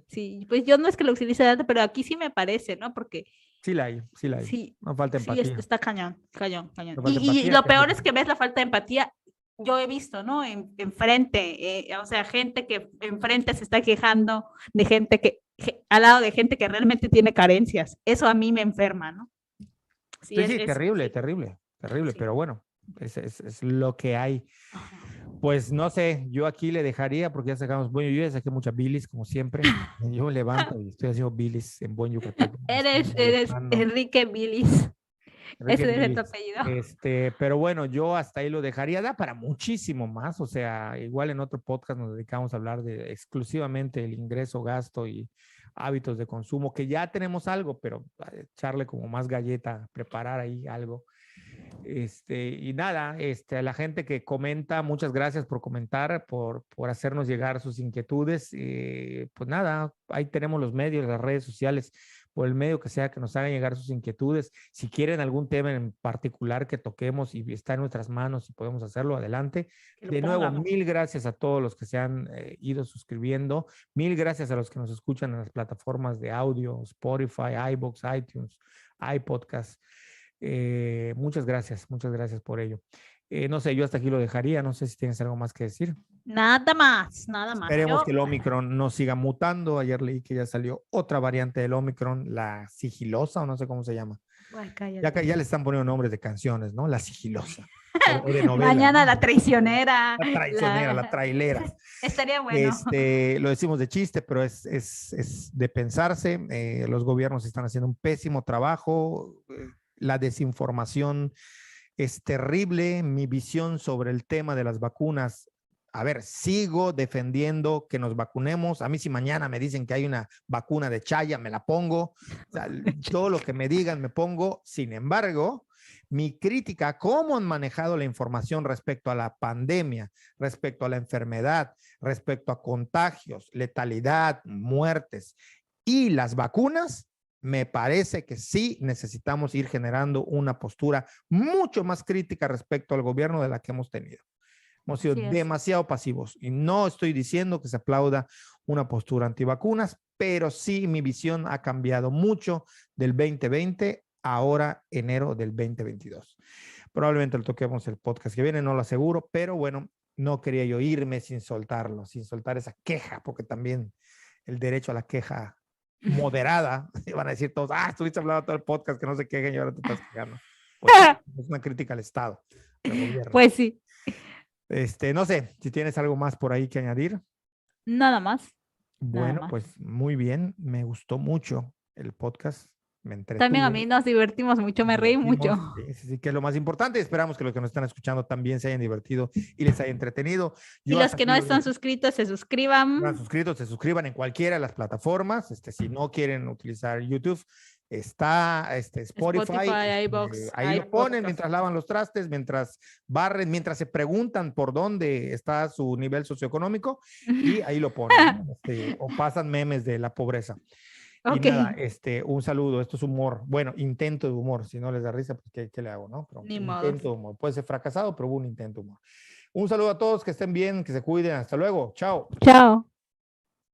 sí, pues yo no es que lo utilice tanto, pero aquí sí me parece, ¿no? Porque Sí la hay, sí la hay. sí, No falta sí, empatía. está cañón, cañón, cañón. No falta Y empatía, lo que es lo peor que... es que ves la falta de empatía, yo he visto, ¿no? En frente, o sea, gente que enfrente se está quejando de gente al lado de gente que realmente tiene carencias. Eso a mí me enferma, ¿no? Sí, Sí, sí, terrible, sí, terrible, terrible, sí. pero bueno, es lo que hay. Ajá. Pues no sé, yo aquí le dejaría porque ya sacamos, bueno, yo ya saqué mucha bilis, como siempre. Yo me levanto y estoy haciendo bilis en buen yucateco. Me estoy Eres molestando. Enrique Bilis. Enrique Ese es tu Bilis. apellido. Pero bueno, yo hasta ahí lo dejaría, da para muchísimo más, o sea, igual en otro podcast nos dedicamos a hablar de exclusivamente el ingreso, gasto y hábitos de consumo, que ya tenemos algo, pero echarle como más galleta, preparar ahí algo. Y nada, a la gente que comenta, muchas gracias por comentar, por hacernos llegar sus inquietudes. Pues nada, ahí tenemos los medios, las redes sociales, por el medio que sea que nos hagan llegar sus inquietudes. Si quieren algún tema en particular que toquemos y está en nuestras manos y podemos hacerlo, adelante. De nuevo, mil gracias a todos los que se han ido suscribiendo. Mil gracias a los que nos escuchan en las plataformas de audio, Spotify, iVoox, iTunes, iPodcast. Muchas gracias por ello. No sé, yo hasta aquí lo dejaría. No sé si tienes algo más que decir. Nada más, nada más. Esperemos que el Omicron no siga mutando. Ayer leí que ya salió otra variante del Omicron, la sigilosa, o no sé cómo se llama. Ay, Ya le están poniendo nombres de canciones, ¿no? La sigilosa. O de novela. Mañana la traicionera. La traicionera, la trailera. Estaría bueno. Lo decimos de chiste, pero es de pensarse. Los gobiernos están haciendo un pésimo trabajo. La desinformación es terrible. Mi visión sobre el tema de las vacunas, a ver, sigo defendiendo que nos vacunemos. A mí si mañana me dicen que hay una vacuna de chaya, me la pongo. O sea, todo lo que me digan me pongo. Sin embargo, mi crítica a cómo han manejado la información respecto a la pandemia, respecto a la enfermedad, respecto a contagios, letalidad, muertes y las vacunas, me parece que sí necesitamos ir generando una postura mucho más crítica respecto al gobierno de la que hemos tenido. Hemos sido demasiado pasivos y no estoy diciendo que se aplauda una postura antivacunas, pero sí mi visión ha cambiado mucho del 2020 ahora enero del 2022. Probablemente lo toquemos el podcast que viene, no lo aseguro, pero bueno, no quería yo irme sin soltarlo, sin soltar esa queja, porque también el derecho a la queja moderada, van a decir todos, estuviste hablando todo el podcast, que no se quejen y ahora te estás quejando. Pues, es una crítica al Estado, al gobierno. Pues sí. No sé, si tienes algo más por ahí que añadir. Nada más. Bueno, nada más. pues muy bien, me gustó mucho el podcast. Me entretuve. También a mí nos divertimos mucho, me reí mucho. Sí, que es lo más importante. Esperamos que los que nos están escuchando también se hayan divertido y les haya entretenido. Y los que no están suscritos, se suscriban. Se suscriban en cualquiera de las plataformas. Si no quieren utilizar YouTube, está Spotify, iVoox, ahí lo ponen mientras lavan los trastes, mientras barren, mientras se preguntan por dónde está su nivel socioeconómico y ahí lo ponen, ¿no? O pasan memes de la pobreza. Y nada, un saludo, esto es humor, bueno, intento de humor, si no les da risa, pues ¿qué le hago, no? Pero intento de humor, puede ser fracasado, pero hubo un intento de humor. Un saludo a todos, que estén bien, que se cuiden, hasta luego, chao. Chao.